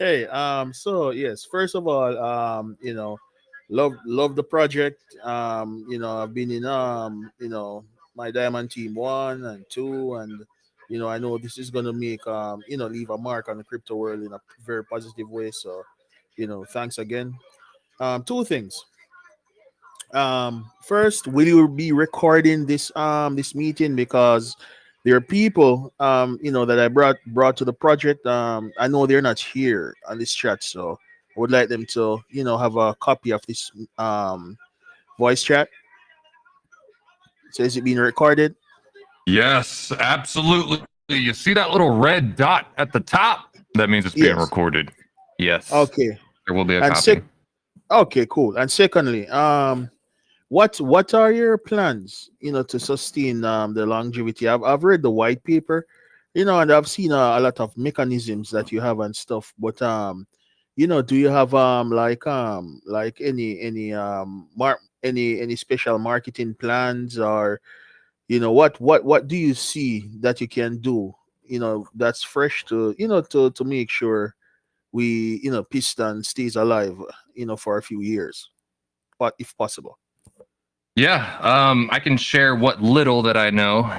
Hey, so yes, first of all, love the project. I've been in my diamond team 1 and 2, and I know this is gonna make leave a mark on the crypto world in a very positive way. So, thanks again. Two things. First, will you be recording this meeting, because there are people that I brought to the project. I know they're not here on this chat, so I would like them to have a copy of this voice chat. So is it being recorded? Yes, absolutely. You see that little red dot at the top? That means it's being Yes. recorded. Yes. Okay. There will be a And copy. okay, cool. And secondly, what are your plans, to sustain the longevity? I've read the white paper, and I've seen a lot of mechanisms that you have and stuff. But do you have like any special marketing plans, or what do you see that you can do, that's fresh to to make sure we Piston stays alive, for a few years, but if possible. Yeah, I can share what little that I know.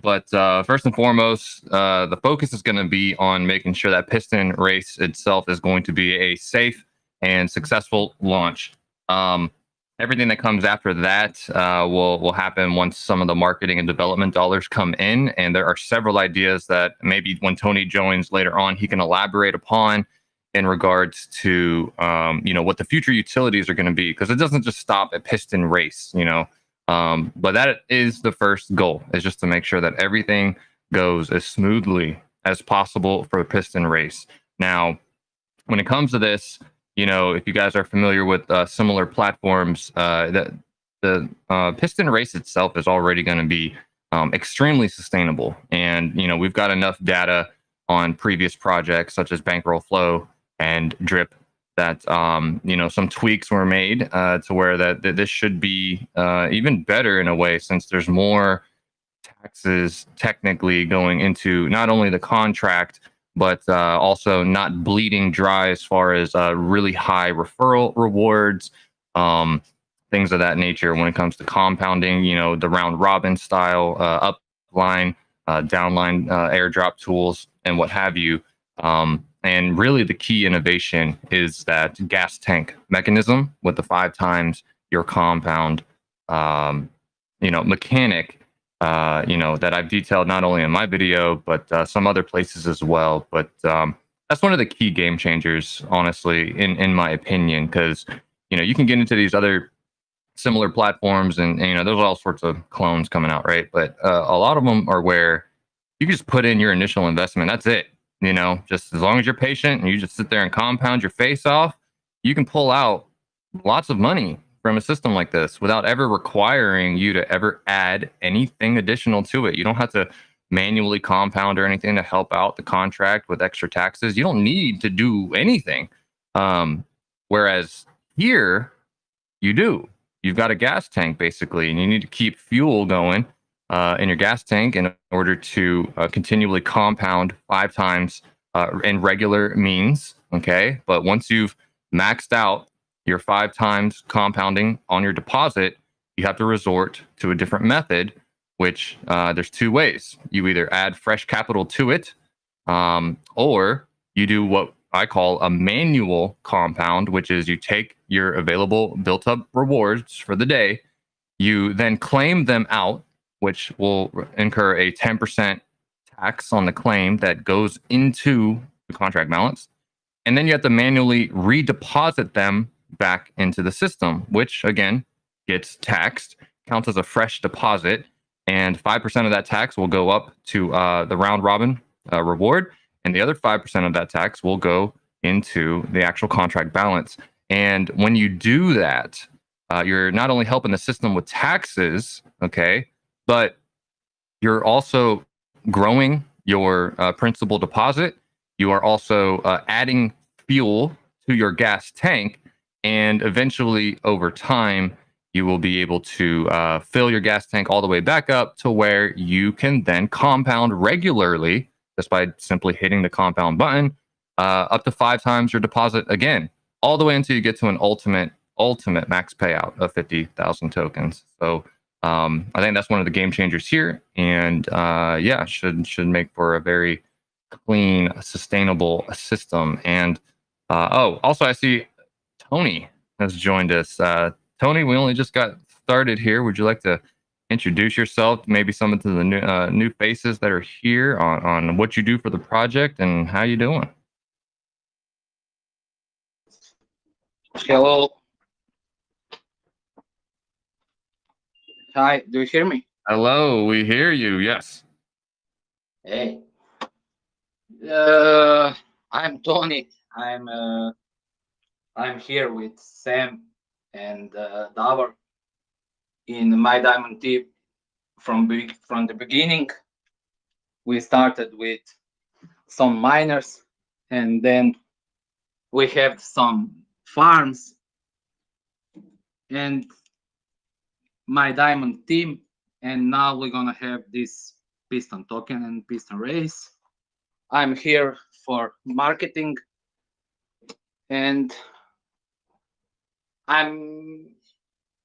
But first and foremost, the focus is going to be on making sure that Piston Race itself is going to be a safe and successful launch. Everything that comes after that will happen once some of the marketing and development dollars come in, and there are several ideas that maybe when Tony joins later on, he can elaborate upon in regards to what the future utilities are going to be, because it doesn't just stop at Piston Race, but that is the first goal, is just to make sure that everything goes as smoothly as possible for the Piston Race. Now, when it comes to this, if you guys are familiar with similar platforms, that the Piston Race itself is already going to be extremely sustainable, and we've got enough data on previous projects such as Bankroll Flow and DRIP that some tweaks were made to where that this should be even better in a way, since there's more taxes technically going into not only the contract, but also not bleeding dry as far as really high referral rewards, things of that nature. When it comes to compounding, the round robin style upline, downline airdrop tools, and what have you. And really the key innovation is that gas tank mechanism with the 5 times your compound, mechanic, that I've detailed not only in my video, but some other places as well. But that's one of the key game changers, honestly, in my opinion, because, you can get into these other similar platforms and there's all sorts of clones coming out, right? But a lot of them are where you can just put in your initial investment. That's it. Just as long as you're patient and you just sit there and compound your face off, you can pull out lots of money from a system like this without ever requiring you to ever add anything additional to it. You don't have to manually compound or anything to help out the contract with extra taxes. You don't need to do anything. Whereas here, you do. You've got a gas tank basically, and you need to keep fuel going in your gas tank in order to continually compound 5 times in regular means. Okay. But once you've maxed out your 5 times compounding on your deposit, you have to resort to a different method, which there's 2 ways. You either add fresh capital to it, or you do what I call a manual compound, which is you take your available built up rewards for the day, you then claim them out, which will incur a 10% tax on the claim that goes into the contract balance. And then you have to manually redeposit them back into the system, which again gets taxed, counts as a fresh deposit, and 5% of that tax will go up to the round robin reward, and the other 5% of that tax will go into the actual contract balance. And when you do that, you're not only helping the system with taxes, okay, but you're also growing your principal deposit. You are also adding fuel to your gas tank, and eventually over time, you will be able to fill your gas tank all the way back up to where you can then compound regularly just by simply hitting the compound button up to 5 times your deposit again, all the way until you get to an ultimate max payout of 50,000 tokens. So I think that's one of the game changers here, and yeah, should make for a very clean, sustainable system. And oh, also I see Tony has joined us. Tony, we only just got started here. Would you like to introduce yourself, maybe some of the new faces that are here, on what you do for the project and how you doing? Hello. Hi, do you hear me? Hello, we hear you. Yes. Hey. I'm Tony. I'm here with Sam and Davor in my diamond team. From the beginning, we started with some miners, and then we have some farms, and my diamond team, and now we're gonna have this piston token and piston race. I'm here for marketing, and I'm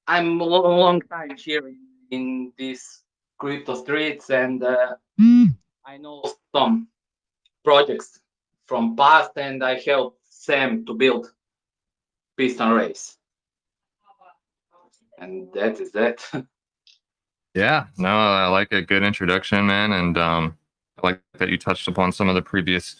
a long time here in these crypto streets, and I know some projects from past, and I helped Sam to build piston race, and that is that. Yeah, no, I like a good introduction, man, and I like that you touched upon some of the previous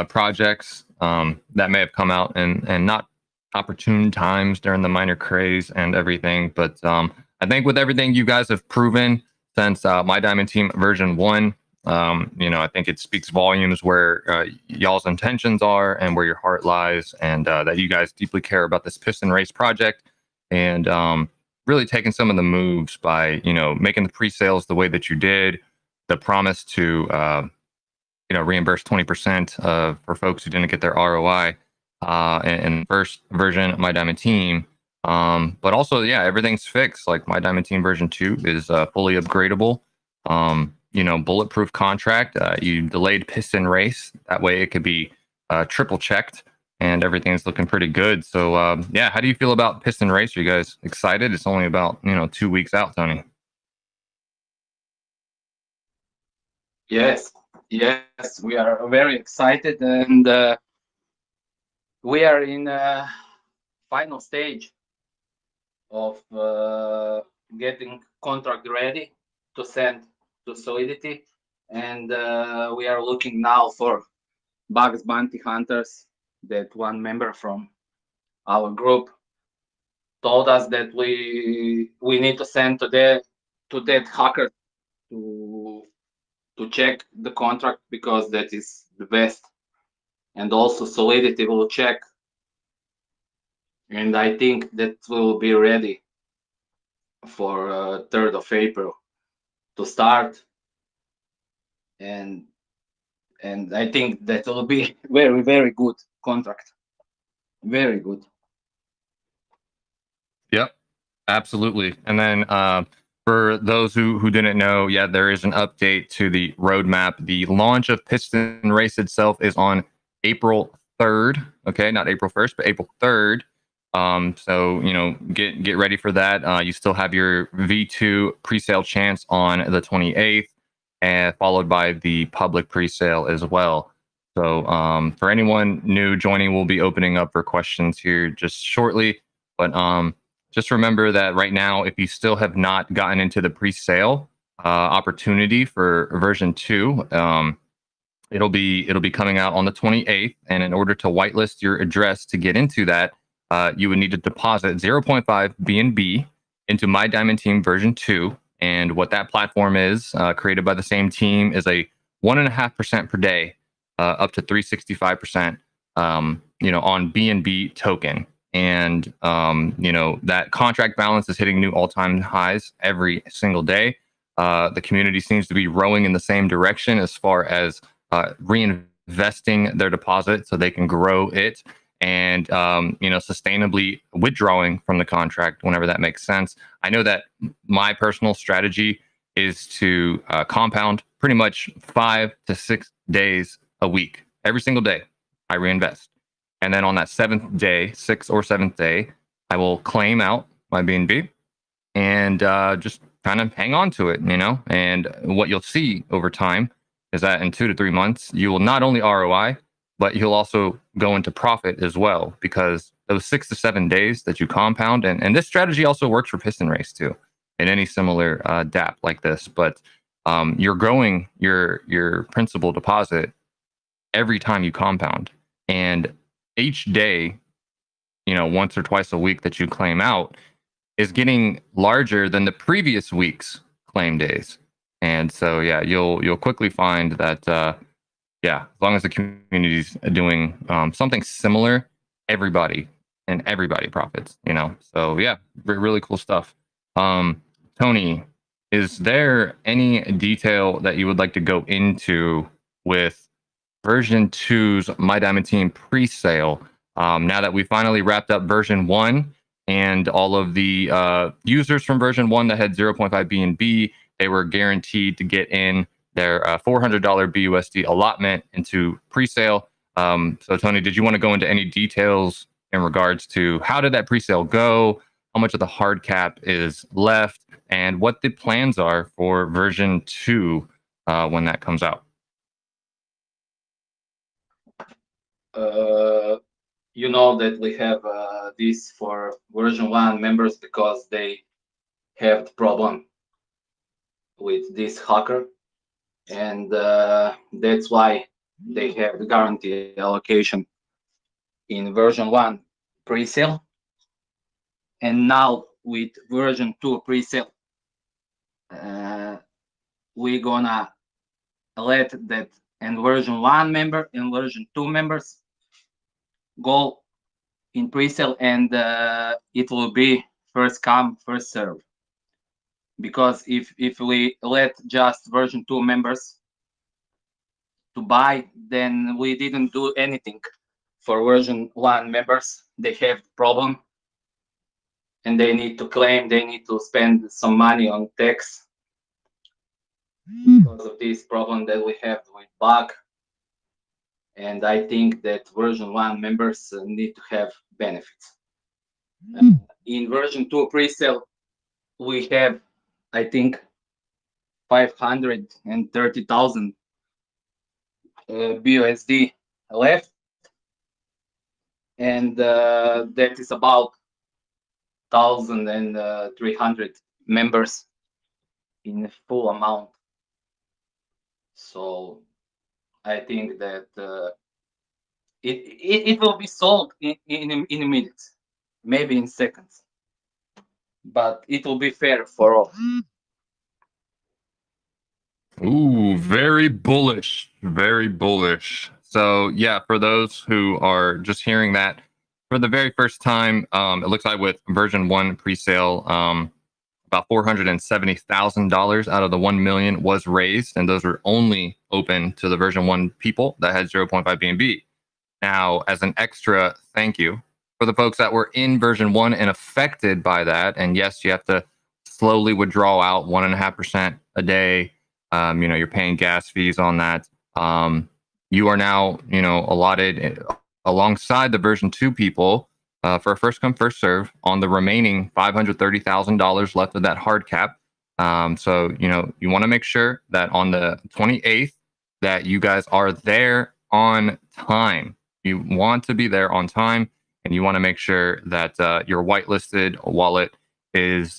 projects that may have come out and not opportune times during the minor craze and everything. But I think with everything you guys have proven since My Diamond Team version 1, I think it speaks volumes where y'all's intentions are and where your heart lies, and that you guys deeply care about this piston race project, and really taking some of the moves by, making the pre-sales the way that you did, the promise to, reimburse 20% for folks who didn't get their ROI in the first version of My Diamond Team. But also, yeah, everything's fixed. Like My Diamond Team version 2 is fully upgradable. Bulletproof contract. You delayed piston race. That way it could be triple checked, and everything's looking pretty good. So yeah, how do you feel about piston race? Are you guys excited? It's only about 2 weeks out, Tony. Yes, we are very excited, and we are in a final stage of getting contract ready to send to Solidity, and we are looking now for bugs bounty hunters. That one member from our group told us that we need to send to that hacker to check the contract, because that is the best, and also Solidity will check, and I think that will be ready for 3rd of April to start, and I think that will be very, very good contract, very good. Yep, absolutely. And then for those who didn't know, yeah, there is an update to the roadmap. The launch of Piston Race itself is on April 3rd. Okay, not April 1st, but April 3rd. So get ready for that. You still have your V2 pre-sale chance on the 28th, and followed by the public pre-sale as well. So for anyone new joining, we'll be opening up for questions here just shortly. But just remember that right now, if you still have not gotten into the pre-sale opportunity for version 2, it'll be coming out on the 28th. And in order to whitelist your address to get into that, you would need to deposit 0.5 BNB into My Diamond Team version 2. And what that platform is, created by the same team, is a 1.5% per day, up to 365%, on BNB token. And that contract balance is hitting new all-time highs every single day. The community seems to be rowing in the same direction as far as reinvesting their deposit so they can grow it, and sustainably withdrawing from the contract whenever that makes sense. I know that my personal strategy is to compound pretty much 5 to 6 days a week, every single day. I reinvest. And then on that 7th day, 6th or 7th day, I will claim out my BNB and just kind of hang on to it, you know. And what you'll see over time is that in 2 to 3 months, you will not only ROI, but you'll also go into profit as well, because those 6 to 7 days that you compound, and this strategy also works for Piston Race too, in any similar DApp like this. But you're growing your principal deposit every time you compound, and each day, you know, once or twice a week that you claim out is getting larger than the previous week's claim days. And so, yeah, you'll quickly find that, yeah, as long as the community's doing something similar, everybody profits, you know. So, yeah, really cool stuff. Tony, is there any detail that you would like to go into with version 2's My Diamond Team pre-sale? Now that we finally wrapped up version 1, and all of the users from version 1 that had 0.5 BNB, they were guaranteed to get in their $400 BUSD allotment into pre-sale. So Tony, did you want to go into any details in regards to how did that pre-sale go, how much of the hard cap is left, and what the plans are for version 2 when that comes out? You know that we have this for version 1 members because they have the problem with this hacker, and that's why they have the guarantee allocation in version 1 pre-sale. And now with version 2 pre-sale, we're gonna let that and version 1 member and version 2 members go in pre-sale, and it will be first come first serve, because if we let just version 2 members to buy, then we didn't do anything for version 1 members. They have problem and they need to claim, they need to spend some money on tax because of this problem that we have with bug. And I think that version 1 members need to have benefits. In version 2 pre-sale, we have, I think, 530,000 BUSD left, and that is about 1,300 members in full amount. So I think that it will be sold in minutes, maybe in seconds, but it will be fair for all. Ooh, very bullish, very bullish. So yeah, for those who are just hearing that for the very first time, it looks like with version 1 pre-sale, about $470,000 out of the 1 million was raised, and those were only open to the version 1 people that had 0.5 BNB. Now, as an extra thank you for the folks that were in version 1 and affected by that, and yes, you have to slowly withdraw out 1.5% a day. You know, you're paying gas fees on that. You are now, you know, allotted alongside the version 2 people for a first come first serve on the remaining $530,000 left of that hard cap. So, you know, you want to make sure that on the 28th that you guys are there on time. You want to be there on time, and you want to make sure that your whitelisted wallet is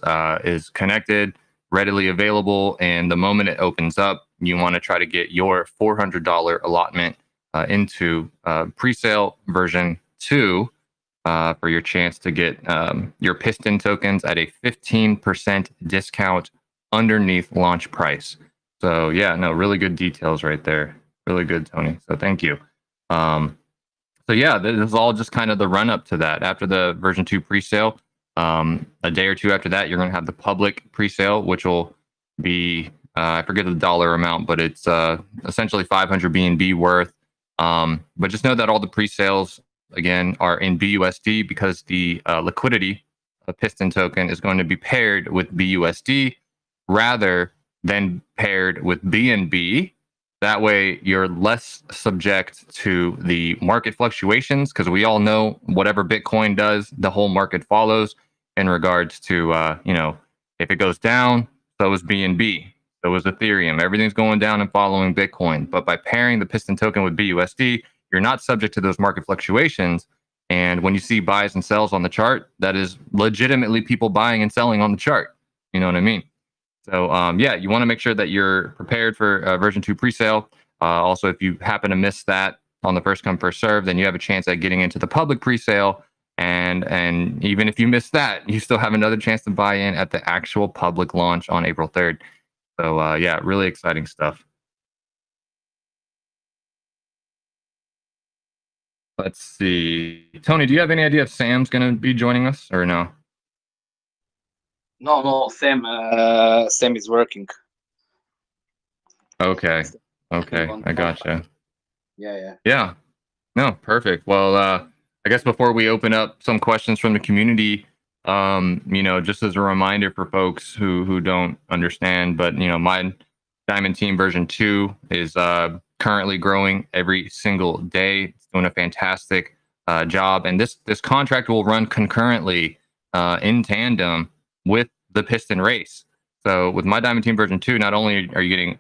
connected, readily available, and the moment it opens up, you want to try to get your $400 allotment into pre-sale version 2 for your chance to get your Piston tokens at a 15% discount underneath launch price. So yeah, no, really good details right there. Really good, Tony. So thank you. So yeah, this is all just kind of the run up to that. After the version 2 pre-sale, a day or two after that, you're going to have the public pre-sale, which will be, I forget the dollar amount, but it's essentially 500 BNB worth. But just know that all the pre-sales, again, are in BUSD because the liquidity of Piston token is going to be paired with BUSD rather than paired with BNB. That way, you're less subject to the market fluctuations, because we all know whatever Bitcoin does, the whole market follows. In regards to, if it goes down, so is BNB, so is Ethereum. Everything's going down and following Bitcoin. But by pairing the Piston token with BUSD, you're not subject to those market fluctuations. And when you see buys and sells on the chart, that is legitimately people buying and selling on the chart. You know what I mean? So yeah, you want to make sure that you're prepared for version 2 presale. Also, if you happen to miss that on the first come first serve, then you have a chance at getting into the public presale. And even if you miss that, you still have another chance to buy in at the actual public launch on April 3rd. So yeah, really exciting stuff. Let's see. Tony, do you have any idea if Sam's going to be joining us or no? No, Sam is working. Okay. I gotcha. Yeah. No, perfect. Well, I guess before we open up some questions from the community, just as a reminder for folks who don't understand, but my Diamond Team version 2 is currently growing every single day. It's doing a fantastic job, and this contract will run concurrently in tandem with the Piston Race. So with my Diamond Team version 2, not only are you getting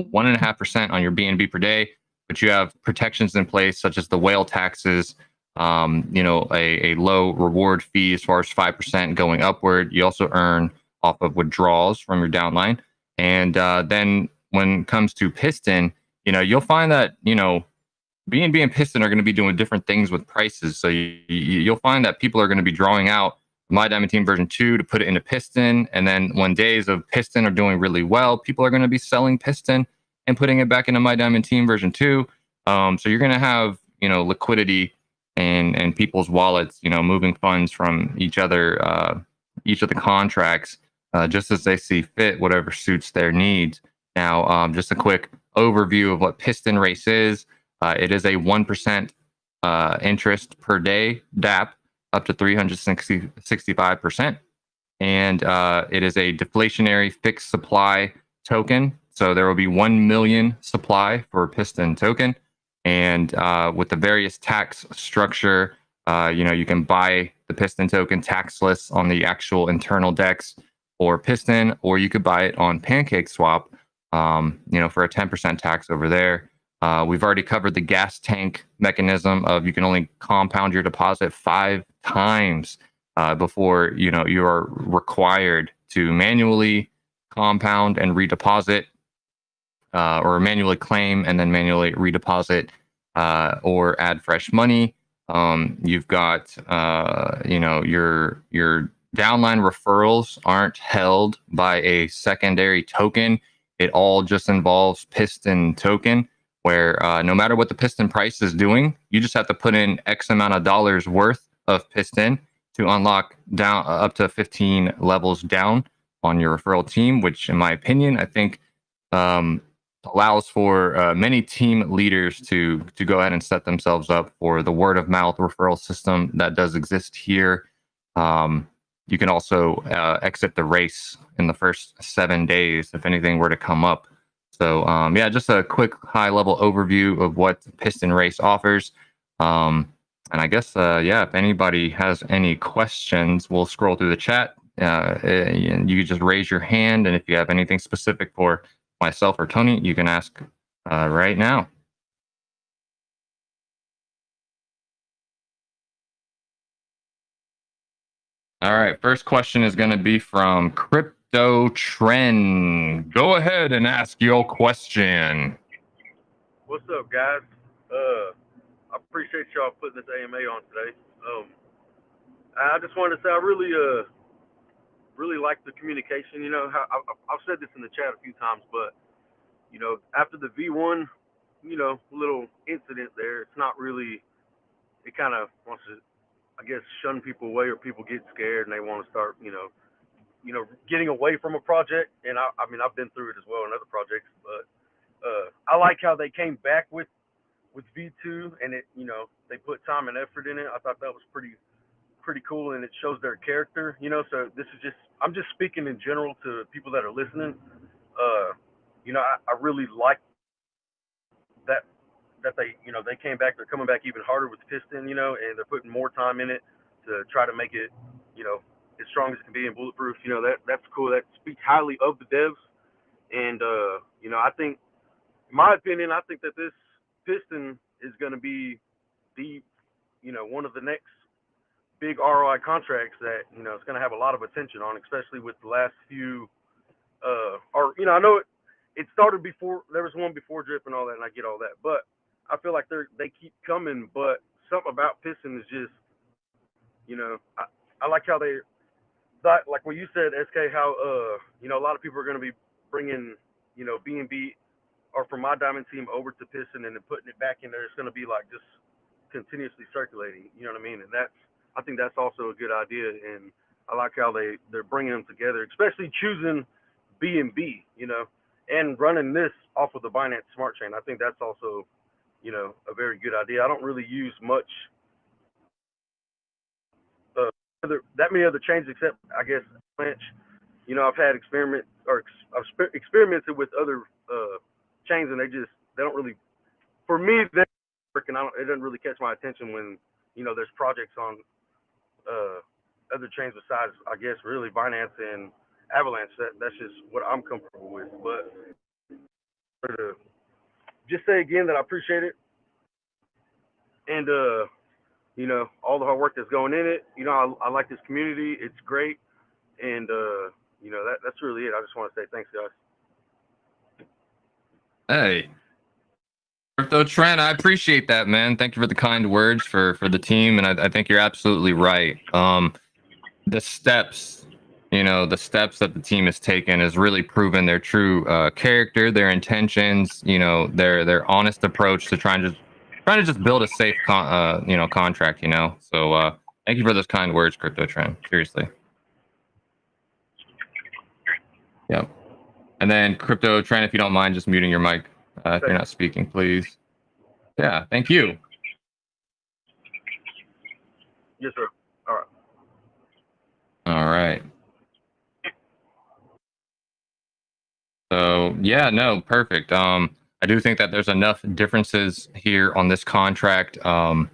1.5% on your BNB per day, but you have protections in place such as the whale taxes, a low reward fee as far as 5% going upward. You also earn off of withdrawals from your downline. And then when it comes to Piston, you'll find that, BNB and Piston are going to be doing different things with prices. So you'll find that people are going to be drawing out my Diamond Team version 2 to put it into Piston. And then when days of Piston are doing really well, people are going to be selling Piston and putting it back into my Diamond Team version 2. So you're going to have, liquidity and people's wallets, moving funds from each of the contracts, just as they see fit, whatever suits their needs. Now, just a quick overview of what Piston Race is. It is a 1% interest per day DApp up to 365%. And it is a deflationary fixed supply token. So there will be 1 million supply for Piston token. And with the various tax structure, you can buy the Piston token taxless on the actual internal DEX or Piston, or you could buy it on PancakeSwap, for a 10% tax over there. We've already covered the gas tank mechanism of you can only compound your deposit 5 times before you are required to manually compound and redeposit, or manually claim and then manually redeposit, or add fresh money. You've got your downline referrals aren't held by a secondary token. It all just involves Piston token, where no matter what the Piston price is doing, you just have to put in X amount of dollars worth of Piston to unlock down up to 15 levels down on your referral team, which in my opinion, I think allows for many team leaders to go ahead and set themselves up for the word of mouth referral system that does exist here. You can also exit the race in the first 7 days if anything were to come up. So yeah, just a quick high level overview of what Piston Race offers. And I guess, if anybody has any questions, we'll scroll through the chat. And you can just raise your hand. And if you have anything specific for myself or Tony, you can ask right now. All right, first question is going to be from Crypto Trend. Go ahead and ask your question. What's up, guys? I appreciate y'all putting this AMA on today. I just wanted to say I really like the communication. I've said this in the chat a few times, but after the V1, little incident there, it's not really. It kind of wants to, I guess, shun people away, or people get scared and they want to start, getting away from a project. And I mean, I've been through it as well in other projects, but I like how they came back with V2, and it, they put time and effort in it. I thought that was pretty cool, and it shows their character, so this is I'm just speaking in general to people that are listening. I really like that they, they came back. They're coming back even harder with the piston, and they're putting more time in it to try to make it, as strong as it can be and bulletproof. That's cool. That speaks highly of the devs. And, I think, in my opinion, I think that this piston is going to be the, one of the next big ROI contracts that, it's going to have a lot of attention on, especially with the last few, I know it started before, there was one before DRIP and all that, and I get all that, but I feel like they keep coming, but something about piston is just, I like how like what you said, SK, how, a lot of people are going to be bringing, B&B or from my diamond team over to piston and then putting it back in there. It's going to be like just continuously circulating, you know what I mean? And I think that's also a good idea. And I like how they're bringing them together, especially choosing B&B, and running this off of the Binance Smart Chain. I think that's also, a very good idea. I don't really use much that many other chains except, I guess, Avalanche. I've had I've experimented with other chains, and they don't really, for me, they work, and it doesn't really catch my attention when, there's projects on other chains besides, I guess, really Binance and Avalanche. That's just what I'm comfortable with. But just say again that I appreciate it, and all the hard work that's going in it. I like this community. It's great, and that's really it. I just want to say thanks, guys. Hey, Crypto Trent, I appreciate that, man. Thank you for the kind words for the team, and I think you're absolutely right. The steps, the steps that the team has taken has really proven their true character, their intentions, their honest approach to trying to just build a safe contract, So thank you for those kind words, Crypto Trend. Seriously. Yep. And then Crypto Trend, if you don't mind just muting your mic if you're not speaking, please. Yeah, thank you. Yes, sir. All right. All right. So yeah, no, perfect. I do think that there's enough differences here on this contract. Once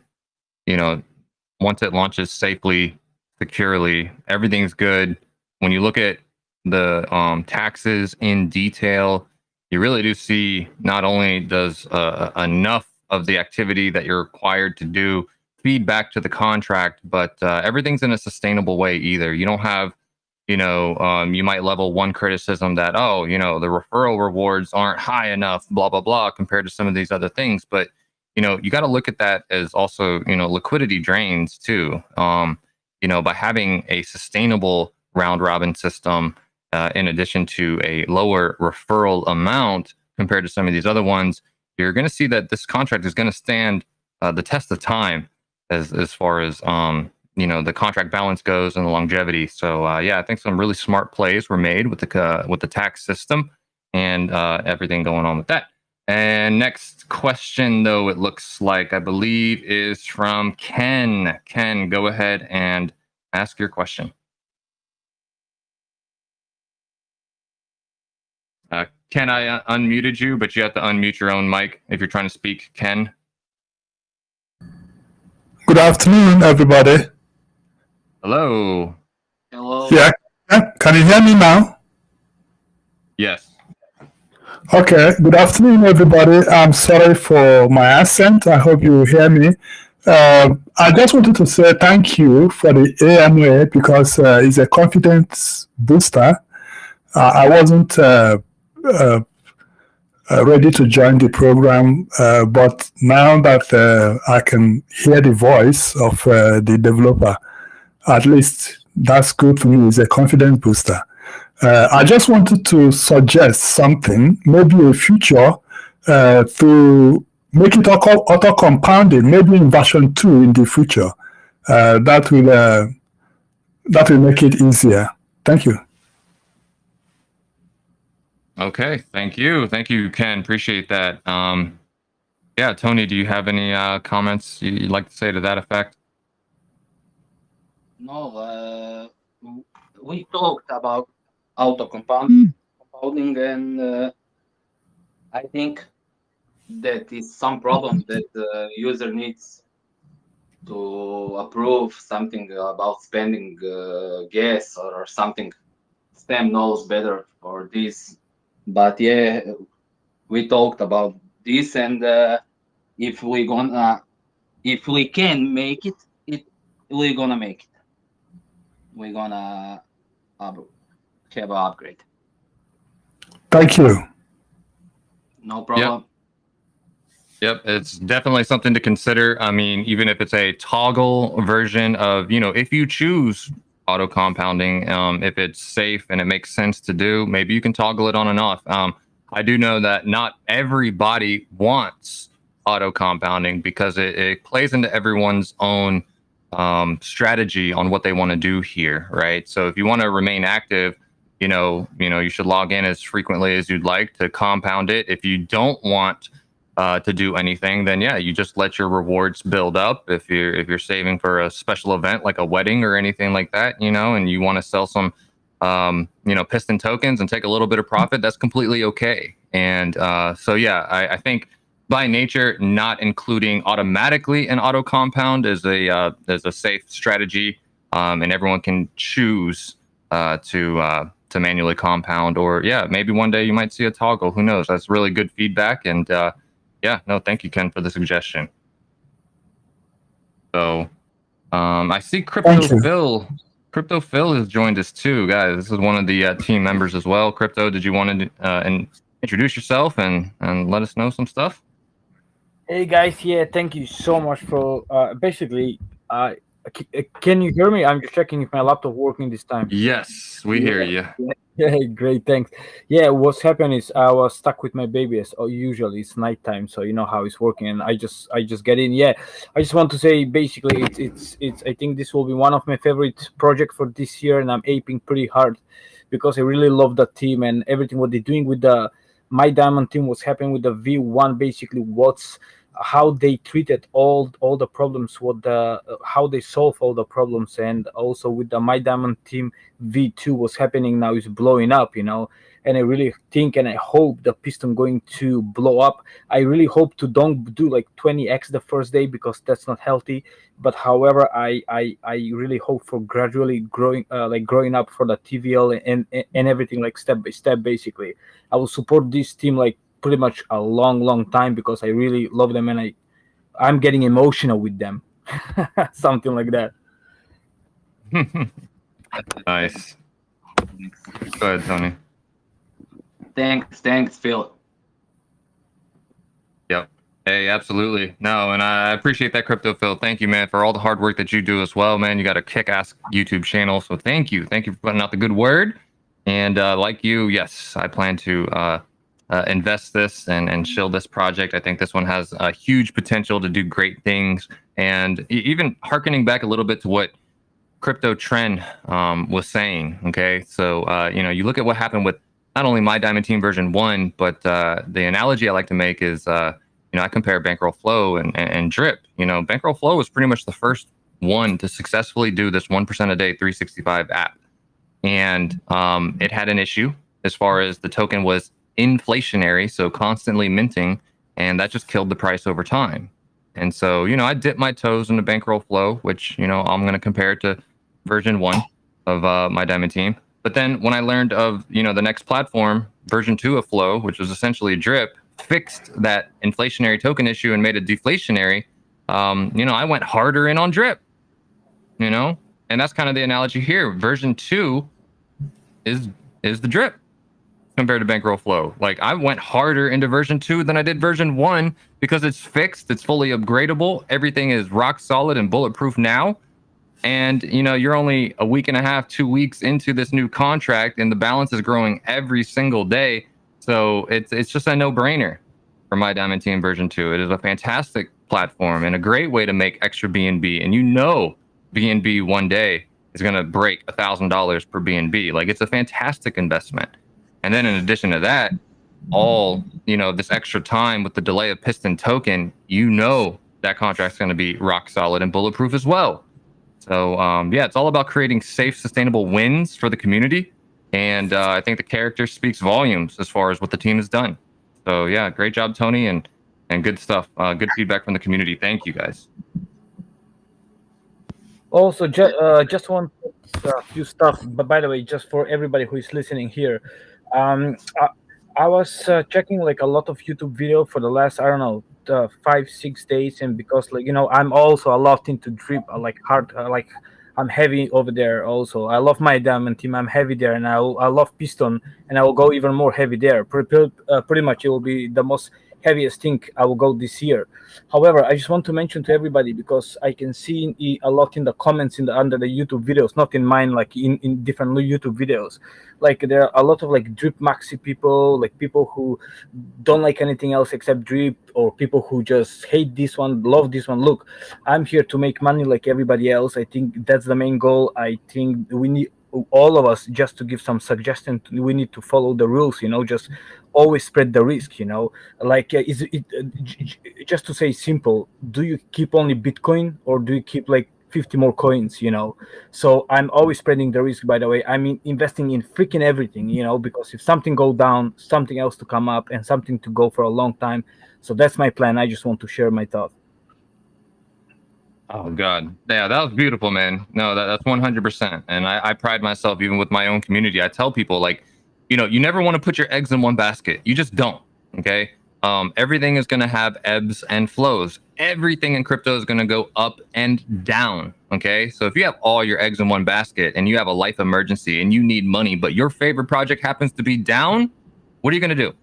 it launches safely, securely, everything's good. When you look at the taxes in detail, you really do see not only does enough of the activity that you're required to do feed back to the contract, but everything's in a sustainable way either. You don't have you might level one criticism that, the referral rewards aren't high enough, blah, blah, blah, compared to some of these other things. But, you got to look at that as also, liquidity drains too. By having a sustainable round robin system, in addition to a lower referral amount compared to some of these other ones, you're going to see that this contract is going to stand the test of time as far as, the contract balance goes and the longevity. So I think some really smart plays were made with the tax system and everything going on with that. And next question, though, it looks like, I believe, is from Ken. Ken, go ahead and ask your question. Ken, I unmuted you, but you have to unmute your own mic if you're trying to speak. Ken. Good afternoon, everybody. Hello. Hello. Yeah, can you hear me now? Yes. Okay, good afternoon, everybody. I'm sorry for my accent. I hope you hear me. I just wanted to say thank you for the AMA because it's a confidence booster. I wasn't ready to join the program, but now that I can hear the voice of the developer, at least that's good for me. It's a confidence booster. I just wanted to suggest something, maybe a feature to make it auto-compounded, maybe in version 2 in the future. That will make it easier. Thank you. Okay, thank you, Ken. Appreciate that. Tony, do you have any comments you'd like to say to that effect? No, we talked about auto compounding, and I think that is some problem that the user needs to approve something about spending gas or something. Stem knows better for this, but yeah, we talked about this, and if we can make it, we're gonna make it. We're gonna have an upgrade. Thank you. No problem. Yep, it's definitely something to consider. I mean, even if it's a toggle version of, if you choose auto compounding, if it's safe and it makes sense to do, maybe you can toggle it on and off. I do know that not everybody wants auto compounding because it plays into everyone's own strategy on what they want to do here, right? So if you want to remain active, you should log in as frequently as you'd like to compound it. If you don't want to do anything, then yeah, you just let your rewards build up. If you're saving for a special event like a wedding or anything like that, and you want to sell some piston tokens and take a little bit of profit, that's completely okay. And so yeah, I think by nature, not including automatically an auto compound is a safe strategy, and everyone can choose to manually compound, or yeah, maybe one day you might see a toggle. Who knows? That's really good feedback, and yeah, no, thank you, Ken, for the suggestion. So I see Crypto Phil has joined us too, guys. This is one of the team members as well. Crypto, did you want to introduce yourself and let us know some stuff? Hey guys, yeah, thank you so much for basically. Can you hear me? I'm just checking if my laptop working this time. Yes, we hear you. Yeah, great, thanks. Yeah, what's happened is I was stuck with my baby as usually it's nighttime, so you know how it's working, and I just get in. Yeah, I just want to say basically it's I think this will be one of my favorite projects for this year, and I'm aping pretty hard because I really love the team and everything what they're doing with the My Diamond team. What's happening with the V1, basically how they treated all the problems, how they solve all the problems, and also with the My Diamond team V2, what's happening now is blowing up, and I really think and I hope the Piston going to blow up. I really hope to don't do like 20x the first day because that's not healthy, but however I really hope for gradually growing up for the TVL and everything, like step by step. Basically I will support this team like pretty much a long time because I really love them, and I'm getting emotional with them. Something like that. Nice. Go ahead, Tony. Thanks, Phil. Yep. Hey, absolutely. No, and I appreciate that, Crypto Phil. Thank you, man, for all the hard work that you do as well, man. You got a kick-ass YouTube channel, so thank you. Thank you for putting out the good word. And like you, yes, I plan to invest this and shield this project. I think this one has a huge potential to do great things. And even hearkening back a little bit to what Crypto Trend was saying, okay? So, you look at what happened with not only My Diamond Team version 1, but the analogy I like to make is, I compare Bankroll Flow and DRIP. Bankroll Flow was pretty much the first one to successfully do this 1% a day 365 app. And it had an issue as far as the token was inflationary, so constantly minting, and that just killed the price over time. And so, I dipped my toes into Bankroll Flow, which, I'm going to compare it to version 1 of My Diamond Team. But then when I learned of, the next platform, version 2 of Flow, which was essentially DRIP, fixed that inflationary token issue and made it deflationary, I went harder in on DRIP, and that's kind of the analogy here. Version 2 is the DRIP compared to Bankroll Flow. Like, I went harder into version 2 than I did version 1 because it's fixed, it's fully upgradable, everything is rock solid and bulletproof now. And you're only a week and a half, 2 weeks into this new contract, and the balance is growing every single day. So it's just a no-brainer for My Diamond Team version 2. It is a fantastic platform and a great way to make extra BNB. And BNB one day is going to break $1,000 per BNB. Like, it's a fantastic investment. And then in addition to that, all, this extra time with the delay of Piston token, that contract's going to be rock solid and bulletproof as well. So, yeah, it's all about creating safe, sustainable wins for the community. And I think the character speaks volumes as far as what the team has done. So, yeah, great job, Tony. And and good stuff. Good feedback from the community. Thank you guys. Also, just one few stuff. But by the way, just for everybody who is listening here, um, I was checking like a lot of YouTube video for the last, I don't know, 5-6 days, and because like I'm also a lot into drip, like hard, like I'm heavy over there. Also, I love my diamond team. I'm heavy there, and I love piston, and I will go even more heavy there. Pretty much, it will be the most heaviest thing I will go this year. However, I just want to mention to everybody, because I can see a lot in the comments under the YouTube videos, not in mine, like in different YouTube videos. Like there are a lot of like drip maxi people, like people who don't like anything else except drip, or people who just hate this one, love this one. Look, I'm here to make money like everybody else. I think that's the main goal. I think we need, all of us, just to give some suggestion, we need to follow the rules, just always spread the risk, like is it just to say simple, do you keep only Bitcoin, or do you keep like 50 more coins? So I'm always spreading the risk. By the way, I mean investing in freaking everything, because if something go down, something else to come up, and something to go for a long time. So that's my plan. I just want to share my thought. Oh God, yeah, that was beautiful, man. No, that's 100%. And I pride myself, even with my own community. I tell people, like, you never want to put your eggs in one basket. You just don't. Okay. Everything is going to have ebbs and flows. Everything in crypto is going to go up and down. Okay. So if you have all your eggs in one basket and you have a life emergency and you need money, but your favorite project happens to be down, what are you going to do?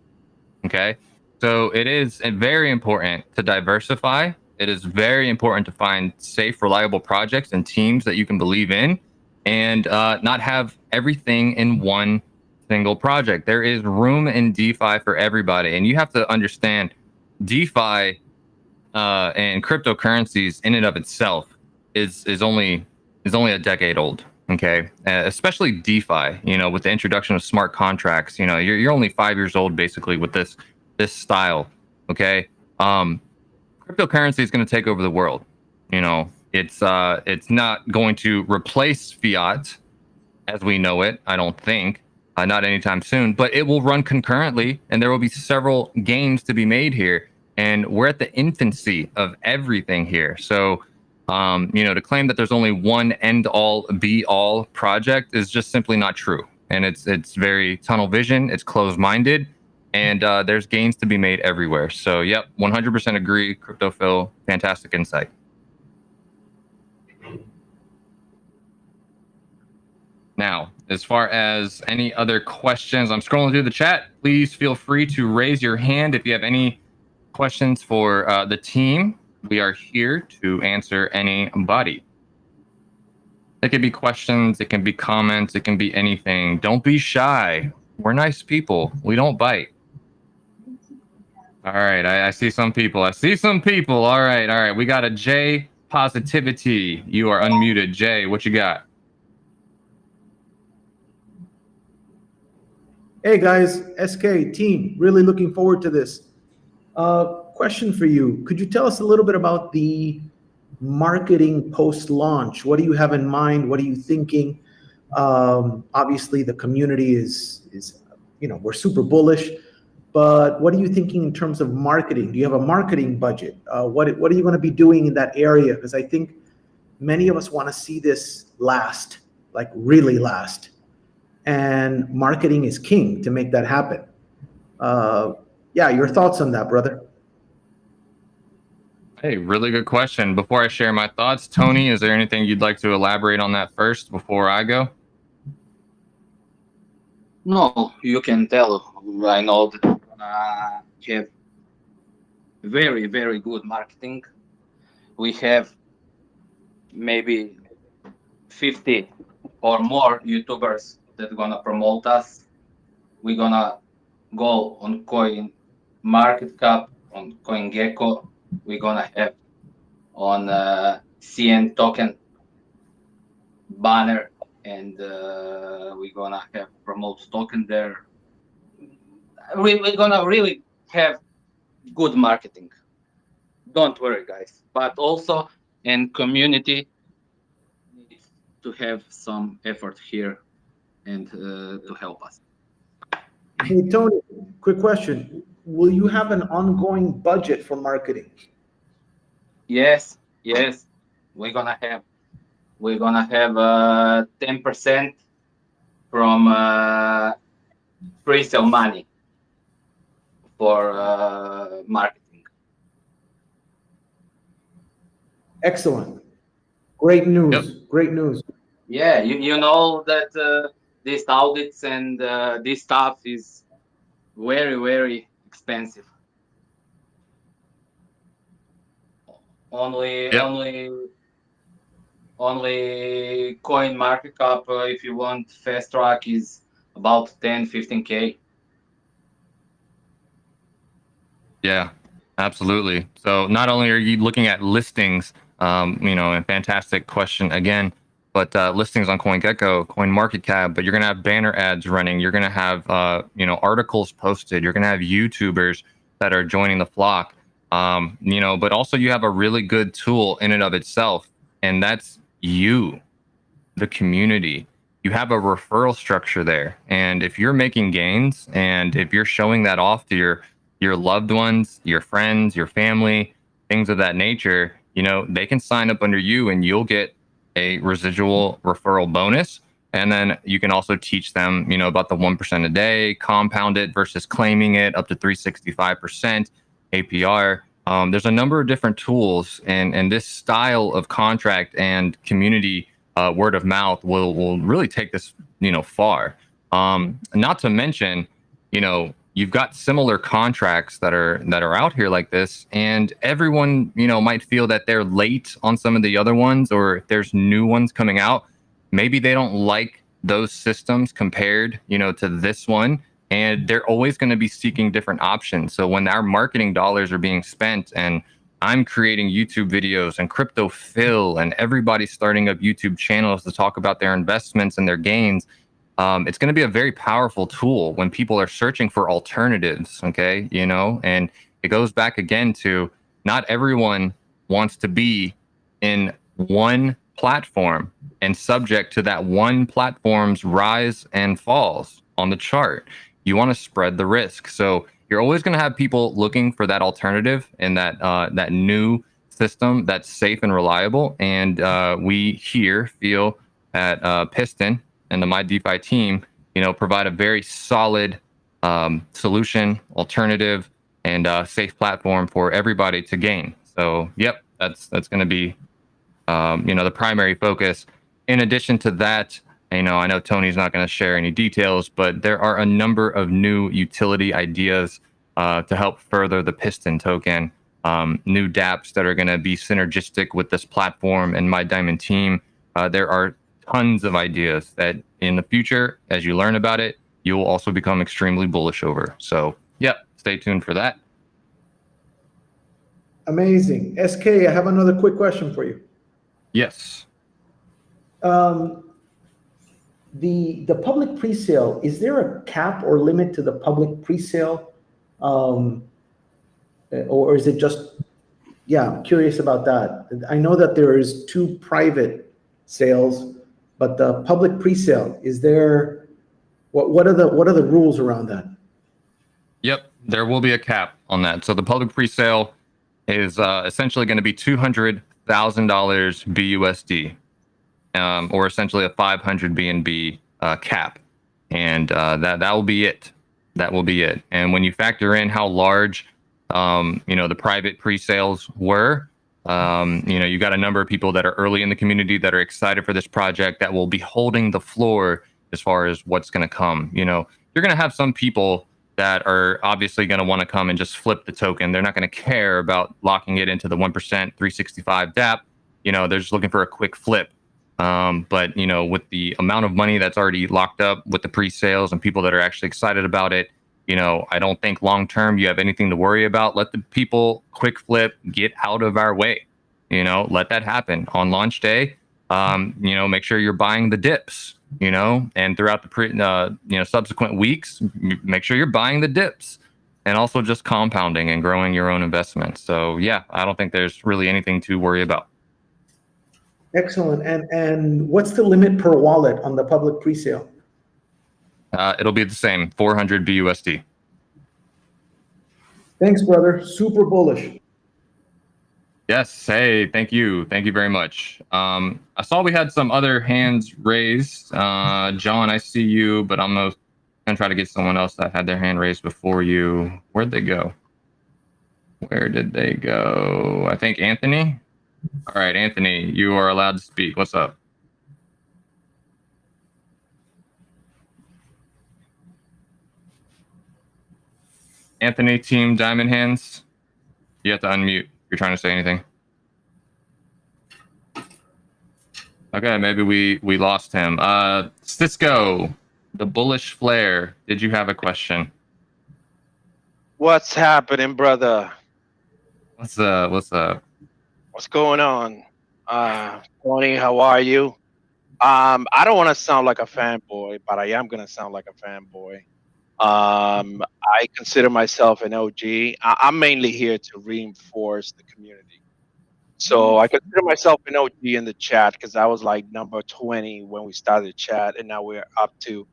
Okay. So it is very important to diversify. It is very important to find safe, reliable projects and teams that you can believe in, and not have everything in one single project. There is room in DeFi for everybody, and you have to understand DeFi and cryptocurrencies in and of itself is only a decade old. Okay, especially DeFi. With the introduction of smart contracts, you're only 5 years old basically with this style. Okay. Cryptocurrency is going to take over the world. It's not going to replace fiat as we know it. I don't think, not anytime soon, but it will run concurrently, and there will be several gains to be made here. And we're at the infancy of everything here. So, to claim that there's only one end all be all project is just simply not true. And it's very tunnel vision. It's closed minded. And there's gains to be made everywhere. So, yep, 100% agree. Crypto Phil, fantastic insight. Now, as far as any other questions, I'm scrolling through the chat. Please feel free to raise your hand if you have any questions for the team. We are here to answer anybody. It can be questions, it can be comments, it can be anything. Don't be shy. We're nice people. We don't bite. All right, I see some people. All right. We got a J Positivity. You are unmuted. Jay, what you got? Hey guys, SK team, really looking forward to this. Question for you. Could you tell us a little bit about the marketing post-launch? What do you have in mind? What are you thinking? Obviously the community is we're super bullish. But what are you thinking in terms of marketing? Do you have a marketing budget? What are you going to be doing in that area? Because I think many of us want to see this last, like really last. And marketing is king to make that happen. Yeah, your thoughts on that, brother? Hey, really good question. Before I share my thoughts, Tony, is there anything you'd like to elaborate on that first before I go? No, you can tell. I know that have very, very good marketing. We have maybe 50 or more YouTubers that are gonna promote us. We're gonna go on Coin Market Cap, on CoinGecko. We're gonna have on CN token banner, and we're gonna have promote token there. We're gonna really have good marketing. Don't worry, guys. But also in community needs to have some effort here and to help us. Hey Tony, quick question. will you have an ongoing budget for marketing? Yes, we're gonna have 10% from pre-sale money for marketing. Excellent. Great news. Yep. Great news. Yeah, you know that these audits and this stuff is very, very expensive. Only coin market cap, if you want fast track, is about 10-15K. Yeah, absolutely. So not only are you looking at listings, and fantastic question again, but listings on CoinGecko, CoinMarketCap, but you're going to have banner ads running. You're going to have, articles posted. You're going to have YouTubers that are joining the flock, but also you have a really good tool in and of itself, and that's you, the community. You have a referral structure there. And if you're making gains and if you're showing that off to your loved ones, your friends, your family, things of that nature, they can sign up under you and you'll get a residual referral bonus. And then you can also teach them, about the 1% a day, compound it versus claiming it up to 365% APR. There's a number of different tools, and this style of contract and community word of mouth will really take this, far. Not to mention, you've got similar contracts that are out here like this, and everyone, might feel that they're late on some of the other ones, or if there's new ones coming out, maybe they don't like those systems compared, to this one, and they're always going to be seeking different options. So when our marketing dollars are being spent, and I'm creating YouTube videos and Crypto Phil and everybody's starting up YouTube channels to talk about their investments and their gains, it's going to be a very powerful tool when people are searching for alternatives. Okay. And it goes back again to not everyone wants to be in one platform and subject to that one platform's rise and falls on the chart. You want to spread the risk. So you're always going to have people looking for that alternative and that new system that's safe and reliable. And we here feel at Piston and the MyDeFi team, provide a very solid solution, alternative, and safe platform for everybody to gain. So, yep, that's going to be, the primary focus. In addition to that, I know Tony's not going to share any details, but there are a number of new utility ideas to help further the Piston token. New dApps that are going to be synergistic with this platform and My Diamond team. There are tons of ideas that in the future, as you learn about it, you will also become extremely bullish over. So, yep, stay tuned for that. Amazing. SK, I have another quick question for you. Yes. The public presale, is there a cap or limit to the public presale? Or is it just, I'm curious about that. I know that there is 2 private sales, but the public presale, is there, what are the rules around that? Yep, there will be a cap on that. So the public presale is essentially going to be $200,000 BUSD, or essentially a 500 BNB cap, and that will be it. That will be it. And when you factor in how large, the private pre-sales were, you got a number of people that are early in the community that are excited for this project that will be holding the floor as far as what's going to come. You're going to have some people that are obviously going to want to come and just flip the token. They're not going to care about locking it into the 1% 365 dApp. They're just looking for a quick flip. But with the amount of money that's already locked up with the pre-sales and people that are actually excited about it, I don't think long term you have anything to worry about. Let the people quick flip, get out of our way. Let that happen on launch day. Make sure you're buying the dips. And throughout the subsequent weeks, make sure you're buying the dips, and also just compounding and growing your own investments. So yeah, I don't think there's really anything to worry about. Excellent. And what's the limit per wallet on the public presale? It'll be the same, 400 BUSD. Thanks, brother. Super bullish. Yes. Hey, thank you. Thank you very much. I saw we had some other hands raised. John, I see you, but I'm going to try to get someone else that had their hand raised before you. Where'd they go? Where did they go? I think Anthony. All right, Anthony, you are allowed to speak. What's up? Anthony, Team Diamond Hands. You have to unmute if you're trying to say anything. Okay, maybe we lost him. Cisco, the bullish flare. Did you have a question? What's happening, brother? What's up? What's going on? Tony, how are you? I don't want to sound like a fanboy, but I am gonna sound like a fanboy. I consider myself an OG. I'm mainly here to reinforce the community. So I consider myself an OG in the chat because I was like number 20 when we started chat, and now we're up to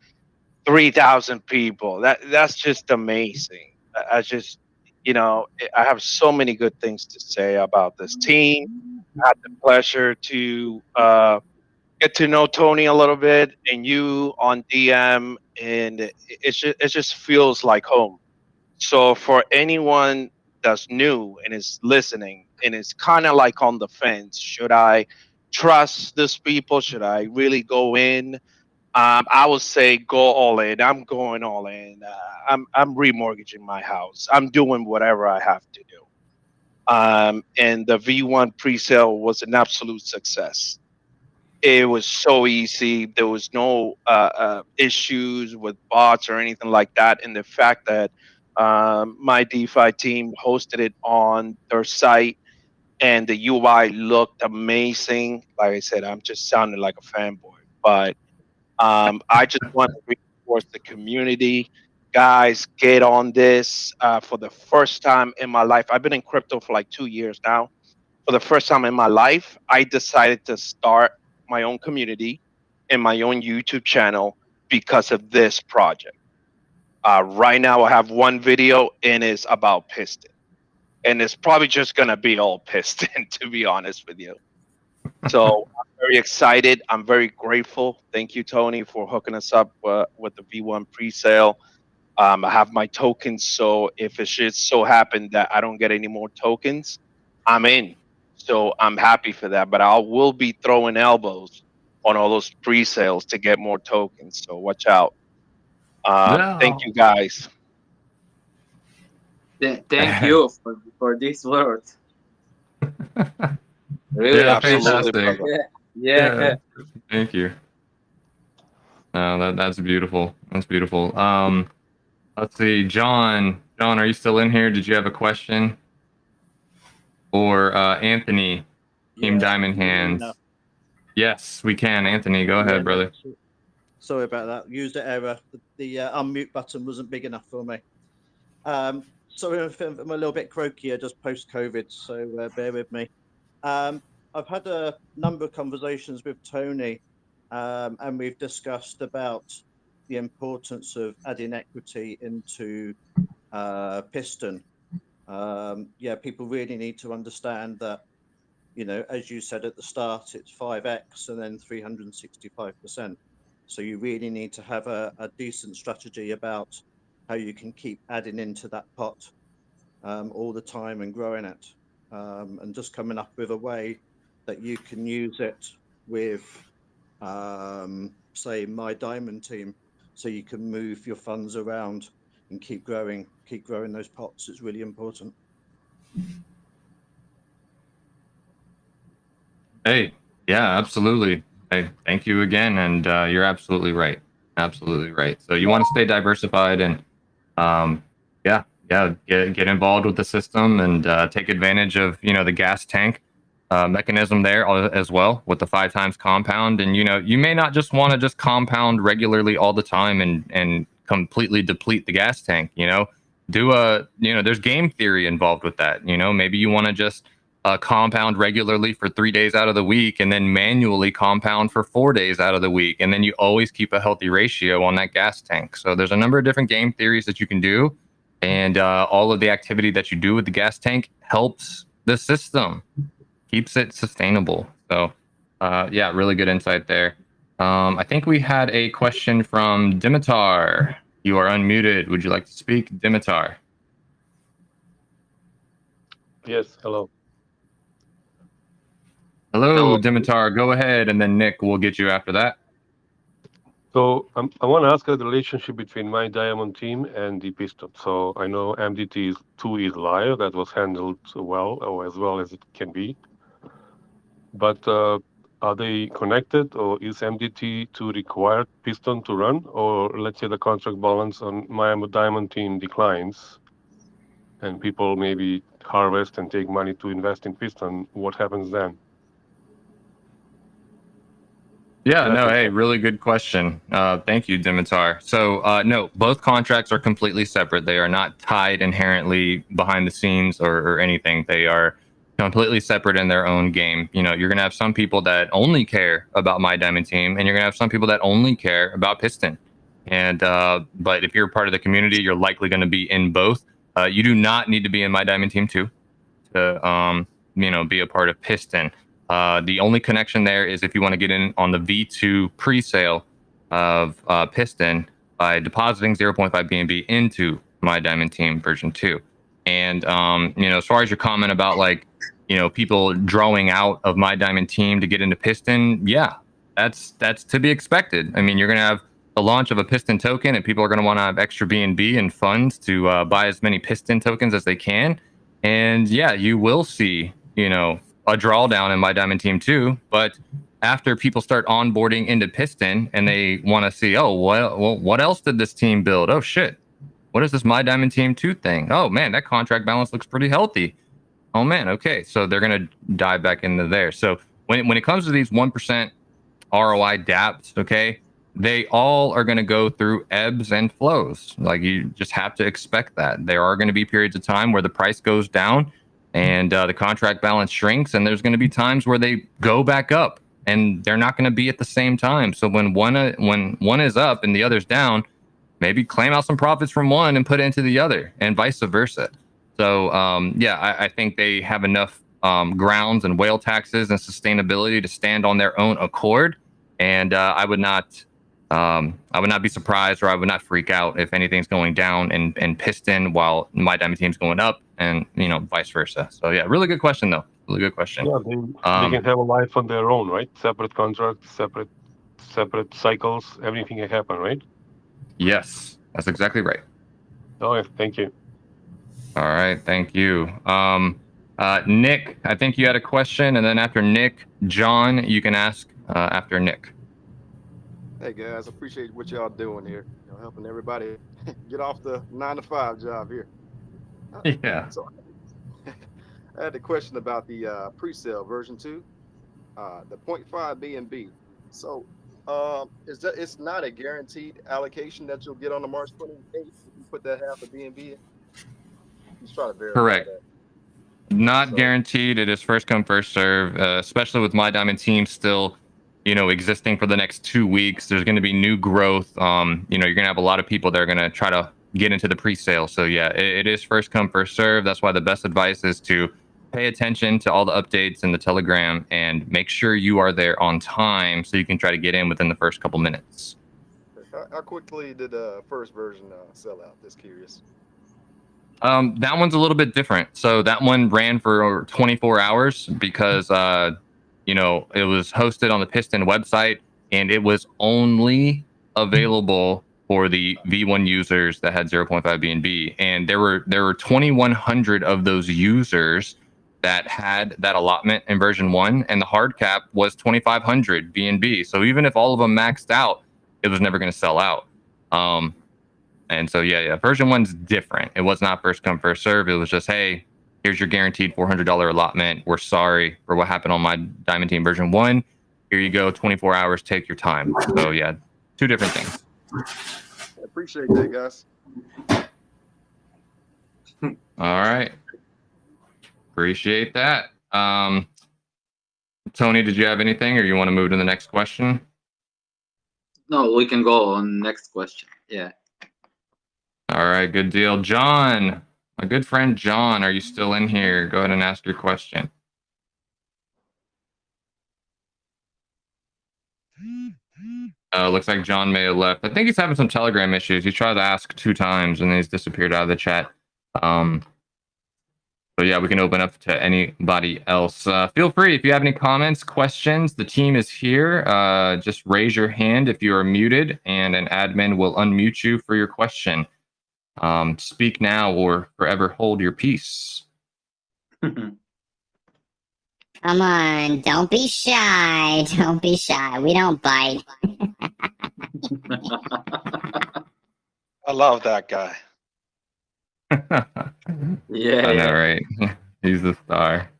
3,000 people. That's just amazing. I just, I have so many good things to say about this team. I had the pleasure to get to know Tony a little bit and you on DM, and it just feels like home. So for anyone that's new and is listening and is kind of like on the fence, should I trust these people? Should I really go in? I would say go all in. I'm going all in. I'm remortgaging my house. I'm doing whatever I have to do. And the V1 pre-sale was an absolute success. It was so easy. There was no issues with bots or anything like that. And the fact that my DeFi team hosted it on their site and the UI looked amazing. Like I said, I'm just sounding like a fanboy, but I just want to reinforce the community. Guys, get on this. For the first time in my life, I've been in crypto for like 2 years now. For the first time in my life, I decided to start my own community and my own YouTube channel because of this project. Right now, I have one video and it's about Piston. And it's probably just going to be all Piston, to be honest with you. So I'm very excited. I'm very grateful. Thank you, Tony, for hooking us up with the V1 pre-sale. I have my tokens, so if it should so happen that I don't get any more tokens, I'm in. So I'm happy for that. But I will be throwing elbows on all those pre-sales to get more tokens. So watch out. Thank you, guys. Thank you for this word. Really, Yeah, absolutely, fantastic. brother. Yeah. Thank you. That's beautiful. That's beautiful. Let's see, John. John, are you still in here? Did you have a question? Or Anthony, Team Diamond Hands? No. Yes, we can. Anthony, go ahead, brother. Sorry about that. Used the error. The unmute button wasn't big enough for me. Sorry if I'm a little bit croaky just post-COVID, so bear with me. I've had a number of conversations with Tony, and we've discussed about the importance of adding equity into Piston. People really need to understand that, as you said at the start, it's 5x and then 365%. So you really need to have a decent strategy about how you can keep adding into that pot all the time and growing it, and just coming up with a way that you can use it with, say, my diamond team, so you can move your funds around and keep growing those pots. It's really important. Hey, yeah, absolutely. Hey, thank you again, and you're absolutely right. Absolutely right. So you want to stay diversified and, get involved with the system and take advantage of the gas tank mechanism there as well with the 5 times compound. And you may not just want to just compound regularly all the time and completely deplete the gas tank. There's game theory involved with that. Maybe you want to just compound regularly for 3 days out of the week and then manually compound for 4 days out of the week, and then you always keep a healthy ratio on that gas tank. So there's a number of different game theories that you can do. And all of the activity that you do with the gas tank helps the system, keeps it sustainable. So yeah, really good insight there. I think we had a question from Dimitar. You are unmuted. Would you like to speak, Dimitar? Yes, hello. Hello, Dimitar. Go ahead, and then Nick will get you after that. So I want to ask the relationship between my diamond team and the Piston. So I know MDT2 is live. That was handled well, or as well as it can be. But are they connected, or is MDT2 required Piston to run? Or let's say the contract balance on my diamond team declines and people maybe harvest and take money to invest in Piston. What happens then? Yeah, no, hey, really good question. Thank you, Dimitar. So, no, both contracts are completely separate. They are not tied inherently behind the scenes or anything. They are completely separate in their own game. You know, you're going to have some people that only care about my diamond team, and you're going to have some people that only care about Piston. And, but if you're part of the community, you're likely going to be in both. You do not need to be in my diamond team too to, you know, be a part of Piston. The only connection there is if you want to get in on the V2 pre-sale of Piston by depositing 0.5 BNB into my diamond team version 2. And, you know, as far as your comment about like, you know, people drawing out of my diamond team to get into Piston, yeah, that's to be expected. I mean, you're going to have the launch of a Piston token and people are going to want to have extra BNB and funds to buy as many Piston tokens as they can. And yeah, you will see, you know, a drawdown in my diamond team too, but after people start onboarding into Piston and they want to see, oh, well, what else did this team build? Oh shit, what is this my diamond team 2 thing? Oh man, that contract balance looks pretty healthy. Oh man, okay, so they're gonna dive back into there. So when it comes to these 1% ROI DApps, okay, they all are gonna go through ebbs and flows. Like you just have to expect that. There are gonna be periods of time where the price goes down and the contract balance shrinks, and there's going to be times where they go back up and they're not going to be at the same time. So when one is up and the other's down, maybe claim out some profits from one and put it into the other, and vice versa. So yeah, I think they have enough grounds and whale taxes and sustainability to stand on their own accord, and I would not be surprised, or I would not freak out if anything's going down in Piston while my diamond team's going up, and you know, vice versa. So yeah, really good question though. Really good question. Yeah, they can have a life on their own, right? Separate contracts, separate cycles, everything can happen, right? Yes, that's exactly right. Okay, thank you. All right, thank you. Nick, I think you had a question, and then after Nick, John, you can ask after Nick. Hey guys, appreciate what y'all doing here. You know, helping everybody get off the 9-to-5 job here. Yeah. So I had a question about the pre-sale version 2, the 0.5 BNB. So it's not a guaranteed allocation that you'll get on the March 28th if you put that half of BNB in? Just try to verify Correct. that. Not guaranteed. It is first come, first serve, especially with my diamond team still, you know, existing for the next 2 weeks. There's going to be new growth. You know, you're going to have a lot of people that are going to try to get into the pre-sale. So yeah, it is first come, first serve. That's why the best advice is to pay attention to all the updates in the Telegram and make sure you are there on time so you can try to get in within the first couple minutes. How quickly did the first version sell out? Just curious. That one's a little bit different. So that one ran for 24 hours because, you know, it was hosted on the Piston website and it was only available for the V1 users that had 0.5 BNB. And there were 2,100 of those users that had that allotment in version 1, and the hard cap was 2,500 BNB. So even if all of them maxed out, it was never going to sell out. And so, yeah, version 1's different. It was not first come, first serve. It was just, hey, here's your guaranteed $400 allotment. We're sorry for what happened on my diamond team version 1. Here you go, 24 hours, take your time. So yeah, 2 different things. I appreciate that, guys. All right. Appreciate that. Tony, did you have anything, or you want to move to the next question? No, we can go on next question. Yeah. All right, good deal. John, my good friend John, are you still in here? Go ahead and ask your question. Looks like John may have left. I think he's having some Telegram issues. He tried to ask 2 times and then he's disappeared out of the chat. So yeah, we can open up to anybody else. Feel free if you have any comments, questions. The team is here. Just raise your hand if you are muted, and an admin will unmute you for your question. Speak now or forever hold your peace. Come on, don't be shy. Don't be shy. We don't bite. I love that guy. Yeah, I know, yeah. right? He's the star.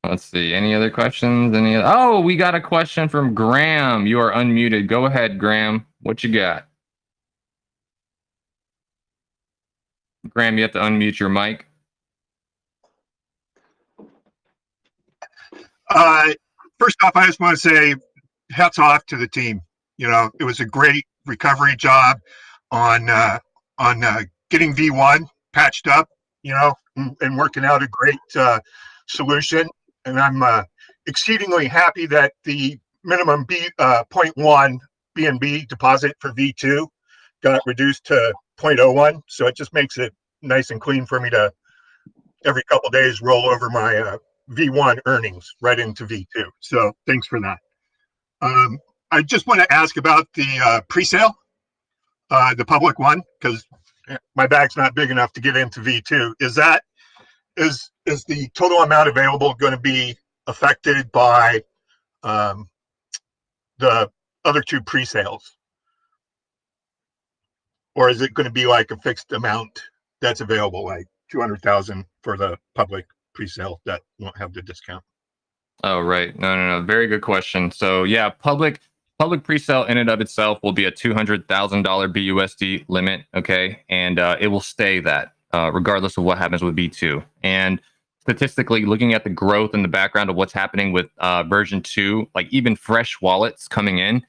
Let's see. Any other questions? Oh, we got a question from Graham. You are unmuted. Go ahead, Graham. What you got? Graham, you have to unmute your mic. First off, I just want to say hats off to the team. You know, it was a great recovery job on getting V1 patched up, you know, and working out a great solution. And I'm exceedingly happy that the minimum 0.1 BNB deposit for V2 got reduced to 0.01. So it just makes it nice and clean for me to every couple of days roll over my V1 earnings right into V2. So thanks for that. I just want to ask about the pre-sale, the public one, because my bag's not big enough to get into V2. Is the total amount available going to be affected by the other 2 pre-sales? Or is it going to be like a fixed amount that's available, like 200,000 for the public pre-sale that won't have the discount? Oh, right. No. Very good question. So yeah, public pre-sale in and of itself will be a $200,000 BUSD limit. Okay. And it will stay that regardless of what happens with V2. And statistically, looking at the growth in the background of what's happening with version 2, like even fresh wallets coming in,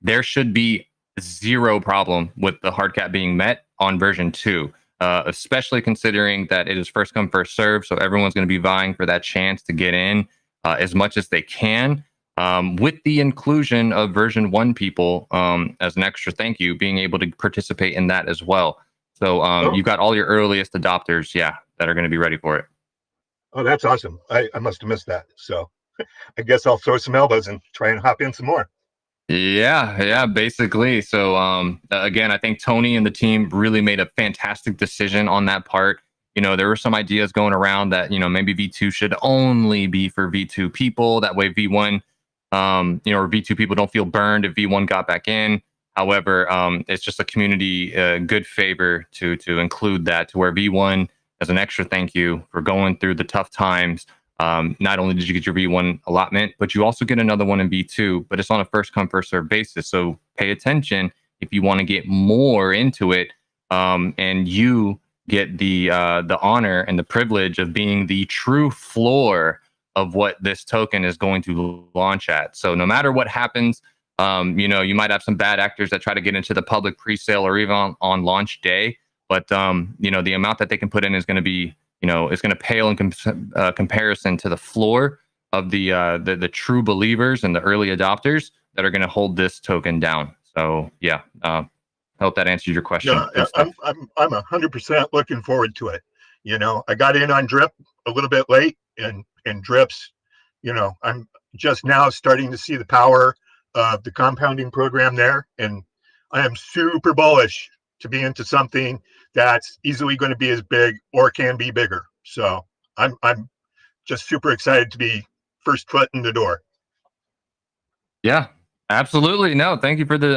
there should be zero problem with the hard cap being met on version 2. Especially considering that it is first come, first serve. So everyone's going to be vying for that chance to get in as much as they can, with the inclusion of version 1 people as an extra thank you, being able to participate in that as well. So you've got all your earliest adopters, that are going to be ready for it. Oh, that's awesome. I must have missed that. So I guess I'll throw some elbows and try and hop in some more. Yeah, basically. So again, I think Tony and the team really made a fantastic decision on that part. You know, there were some ideas going around that, you know, maybe V2 should only be for V2 people. That way V1, or V2 people don't feel burned if V1 got back in. However, it's just a community good favor to include that, to where V1 as an extra thank you for going through the tough times. Not only did you get your V1 allotment, but you also get another one in V2, but it's on a first come, first serve basis. So pay attention if you want to get more into it, and you get the honor and the privilege of being the true floor of what this token is going to launch at. So no matter what happens, you might have some bad actors that try to get into the public pre-sale or even on launch day, but the amount that they can put in is going to be, it's going to pale in comparison to the floor of the true believers and the early adopters that are going to hold this token down. So yeah, hope that answers your question. Yeah, I'm 100% looking forward to it. You know, I got in on DRIP a little bit late, and DRIPs, I'm just now starting to see the power of the compounding program there, and I am super bullish to be into something that's easily going to be as big or can be bigger. So I'm just super excited to be first foot in the door. Yeah, absolutely. No, thank you for the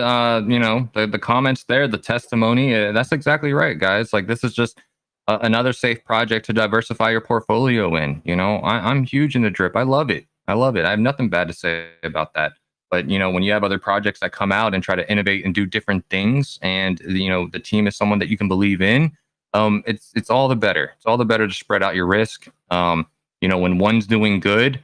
the comments there, the testimony. That's exactly right, guys. Like, this is just another safe project to diversify your portfolio in. I'm huge into DRIP. I love it. I have nothing bad to say about that. But when you have other projects that come out and try to innovate and do different things, and the team is someone that you can believe in, it's all the better. It's all the better to spread out your risk. When one's doing good,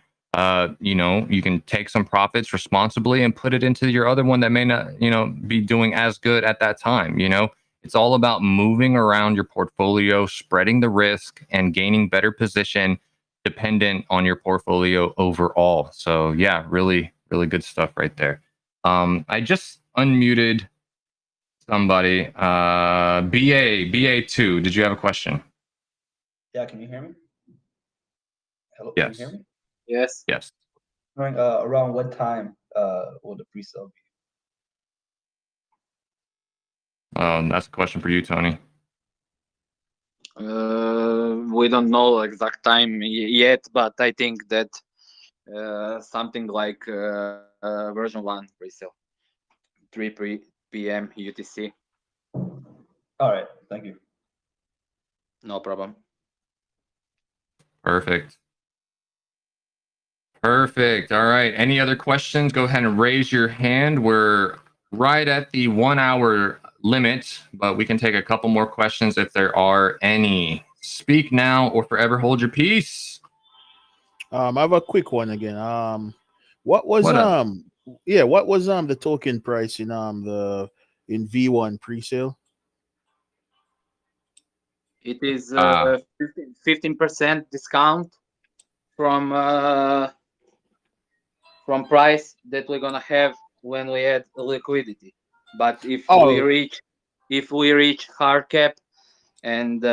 you know, you can take some profits responsibly and put it into your other one that may not, you know, be doing as good at that time. You know, it's all about moving around your portfolio, spreading the risk, and gaining better position dependent on your portfolio overall. So yeah, really, really good stuff right there. I just unmuted somebody. BA2, did you have a question? Yeah, can you hear me? Hello, Yes. can you hear me? Yes. Yes. Around what time will the pre-sale be? That's a question for you, Tony. We don't know exact time yet, but I think that something like version 1 pre-sale, 3 p.m. UTC. All right, thank you. No problem. Perfect. Perfect. All right. Any other questions? Go ahead and raise your hand. We're right at the 1 hour limit, but we can take a couple more questions if there are any. Speak now or forever hold your peace. I have a quick one again. What was the token price in in V1 pre-sale? It is 15% discount from price that we're gonna have when we add liquidity. But if we reach hard cap and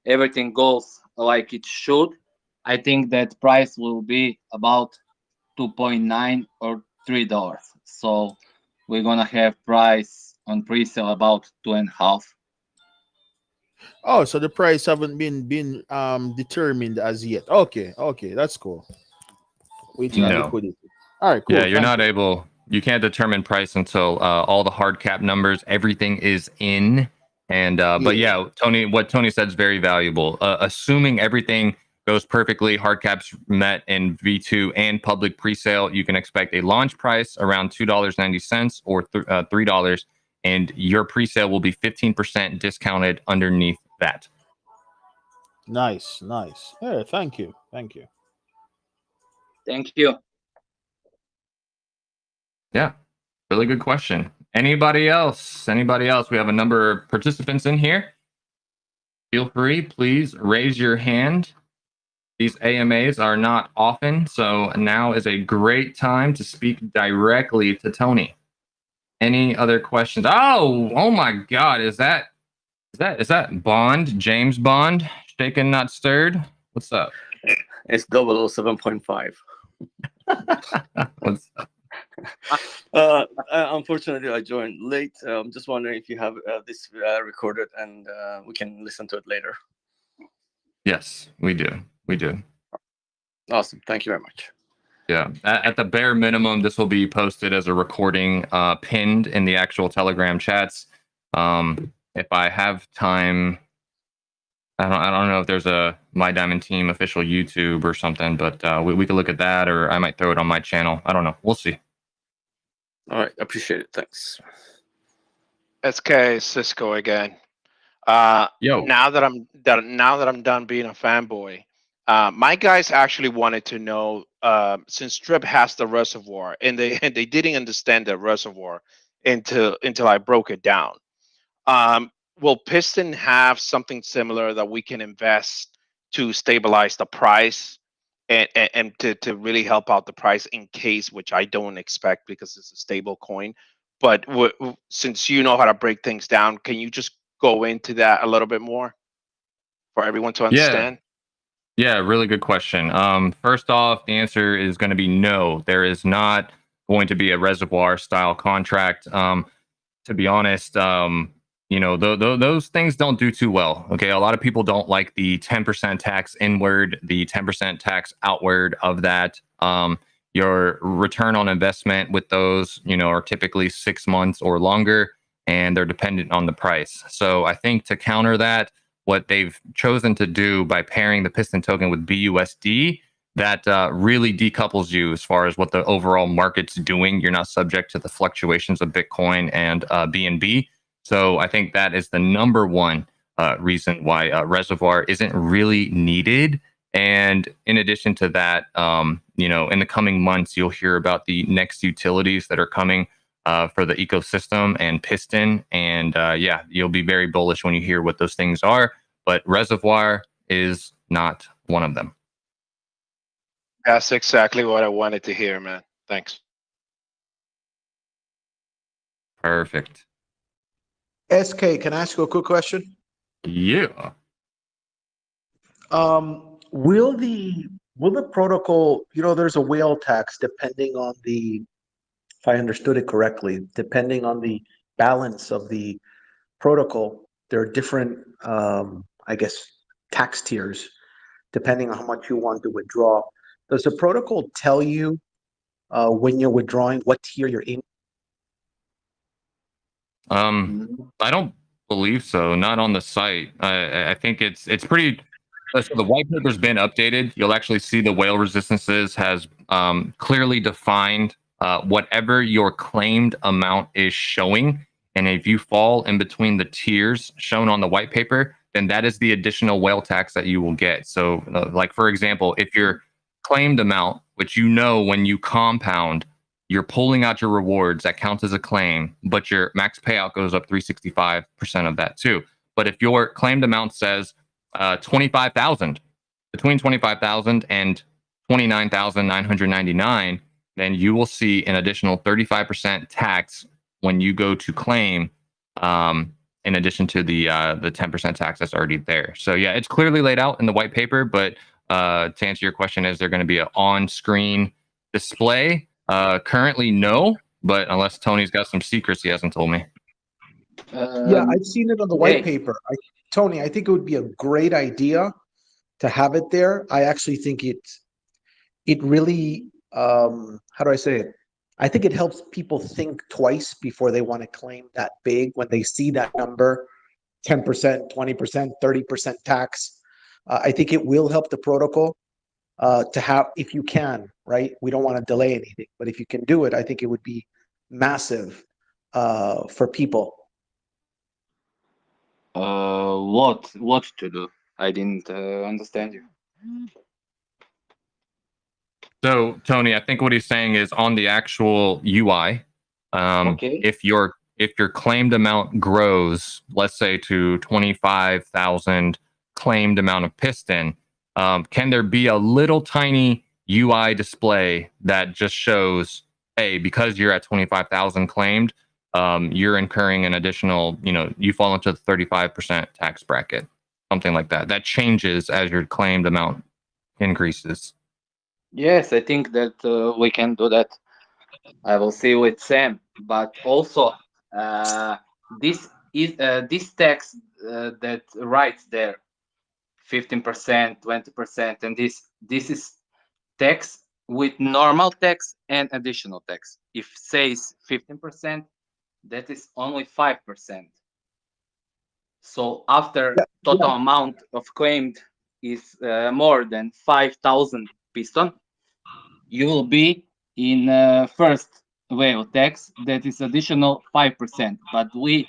everything goes like it should, I think that price will be about $2.9 or $3. So we're gonna have price on pre-sale about 2.5. Oh, so the price haven't been determined as yet. Okay, that's cool. Waiting on liquidity. All right, cool. Yeah, you're not able. You can't determine price until all the hard cap numbers, everything is in. And but yeah, Tony, what Tony said is very valuable. Assuming everything goes perfectly, hard caps met in V2 and public pre-sale, you can expect a launch price around $2.90 or $3, and your pre-sale will be 15% discounted underneath that. Nice. Yeah, thank you. Thank you. Yeah, really good question. Anybody else? We have a number of participants in here. Feel free, please raise your hand. These AMAs are not often, so now is a great time to speak directly to Tony. Any other questions? Oh my God, is that Bond, James Bond, shaken not stirred? What's up? It's 007.5. What's up? Unfortunately, I joined late. I'm just wondering if you have this recorded and we can listen to it later. Yes, we do. Awesome. Thank you very much. Yeah, at the bare minimum, this will be posted as a recording, pinned in the actual Telegram chats. If I have time, I don't know if there's a My Diamond Team official YouTube or something, but we could look at that, or I might throw it on my channel. I don't know. We'll see. All right, appreciate it. Thanks. SK Cisco again. Yo. Now that I'm done being a fanboy, my guys actually wanted to know, since DRIP has the reservoir, and they didn't understand the reservoir until I broke it down. Will Piston have something similar that we can invest to stabilize the price and to really help out the price in case, which I don't expect because it's a stable coin. But since you know how to break things down, can you just go into that a little bit more for everyone to understand? Yeah, really good question. First off, the answer is going to be no. There is not going to be a reservoir style contract. To be honest, those things don't do too well. Okay, a lot of people don't like the 10% tax inward, the 10% tax outward of that. Your return on investment with those, are typically 6 months or longer, and they're dependent on the price. So I think to counter that, what they've chosen to do by pairing the Piston token with BUSD, that really decouples you as far as what the overall market's doing. You're not subject to the fluctuations of Bitcoin and BNB. So I think that is the number one reason why Reservoir isn't really needed And in addition to that, in the coming months, you'll hear about the next utilities that are coming for the ecosystem and Piston. And you'll be very bullish when you hear what those things are. But Reservoir is not one of them. That's exactly what I wanted to hear, man. Thanks. Perfect. SK, can I ask you a quick question? Yeah. Will the protocol, there's a whale tax depending on the, if I understood it correctly, depending on the balance of the protocol, there are different, I guess, tax tiers depending on how much you want to withdraw. Does the protocol tell you when you're withdrawing what tier you're in? I don't believe so. Not on the site. I think it's pretty. So the white paper's been updated. You'll actually see the whale resistances has clearly defined whatever your claimed amount is showing. And if you fall in between the tiers shown on the white paper, then that is the additional whale tax that you will get. So like, for example, if your claimed amount, which when you compound, you're pulling out your rewards, that counts as a claim, but your max payout goes up 365% of that too. But if your claimed amount says 25,000, between 25,000 and 29,999, then you will see an additional 35% tax when you go to claim, in addition to the 10% tax that's already there. So yeah, it's clearly laid out in the white paper, but to answer your question, is there going to be an on-screen display? Currently, no, but unless Tony's got some secrets he hasn't told me. Yeah, I've seen it on the white paper. Tony, I think it would be a great idea to have it there. I actually think it really, how do I say it? I think it helps people think twice before they want to claim that big when they see that number, 10%, 20%, 30% tax. I think it will help the protocol to have, if you can, right? We don't want to delay anything, but if you can do it, I think it would be massive for people. What to do? I didn't understand you. So Tony, I think what he's saying is on the actual UI, if your claimed amount grows, let's say to 25,000 claimed amount of piston, can there be a little tiny UI display that just shows, hey, because you're at 25,000 claimed, you're incurring an additional, you fall into the 35% tax bracket, something like that. That changes as your claimed amount increases. Yes, I think that we can do that. I will see with Sam. But also, this tax that writes there, 15%, 20%, and this is tax with normal tax and additional tax. If says 15%, that is only 5%. So after total amount of claimed is more than 5,000 piston, you will be in first whale tax that is additional 5%. But we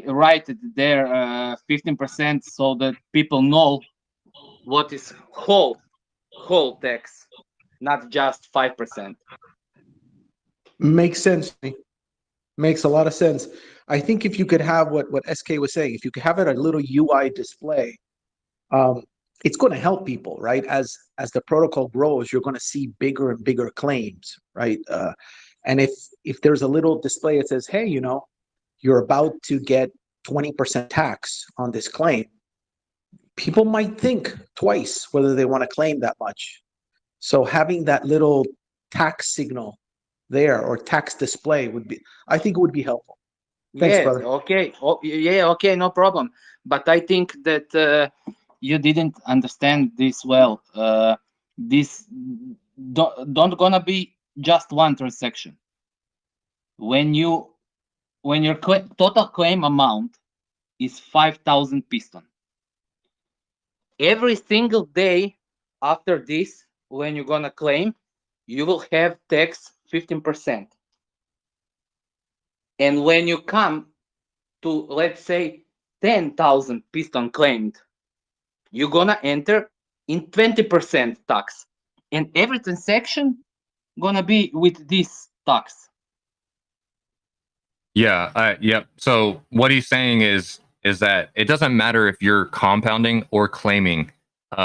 write it there 15% so that people know what is whole tax, not just 5%. Makes sense to me. Makes a lot of sense. I think if you could have what SK was saying, if you could have it a little UI display, it's going to help people, right? As the protocol grows, you're going to see bigger and bigger claims, right? And if there's a little display that says, hey, you're about to get 20% tax on this claim, people might think twice whether they want to claim that much. So having that little tax signal there or tax display I think it would be helpful. Thanks, brother. Okay. Okay, no problem. But I think that you didn't understand this well. This don't gonna be just one transaction. When your total claim amount is 5,000 piston, every single day after this, when you're gonna claim, you will have tax 15%. And when you come to, let's say, 10,000 piston claimed, you're gonna enter in 20% tax, and every transaction gonna be with this tax. Yeah, yep. So what he's saying is that it doesn't matter if you're compounding or claiming.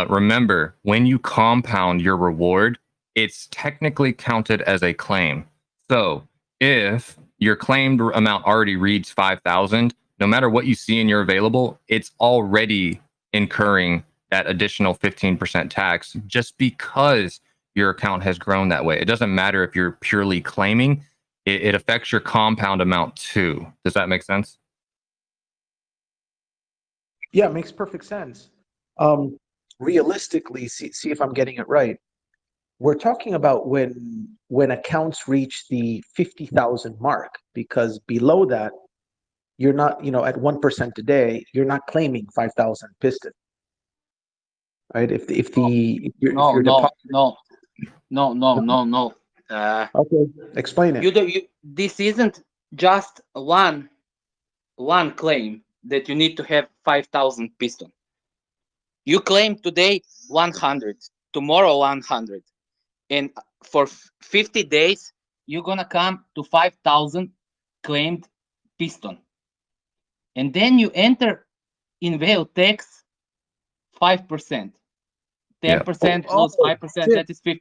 Remember, when you compound your reward, it's technically counted as a claim. So if your claimed amount already reads 5,000, no matter what you see in your available, it's already incurring that additional 15% tax just because your account has grown that way. It doesn't matter if you're purely claiming. It affects your compound amount too. Does that make sense? Yeah, it makes perfect sense. Realistically, see if I'm getting it right. We're talking about when accounts reach the 50,000 mark, because below that, you're not, at 1% a day, you're not claiming 5,000 piston, right? If you're depositing. No. Okay, explain it. This isn't just one claim that you need to have 5,000 piston. You claim today 100, tomorrow 100, and for 50 days you're gonna come to 5,000 claimed piston, and then you enter in veil tax 5%, 10% plus 5%. That is 50.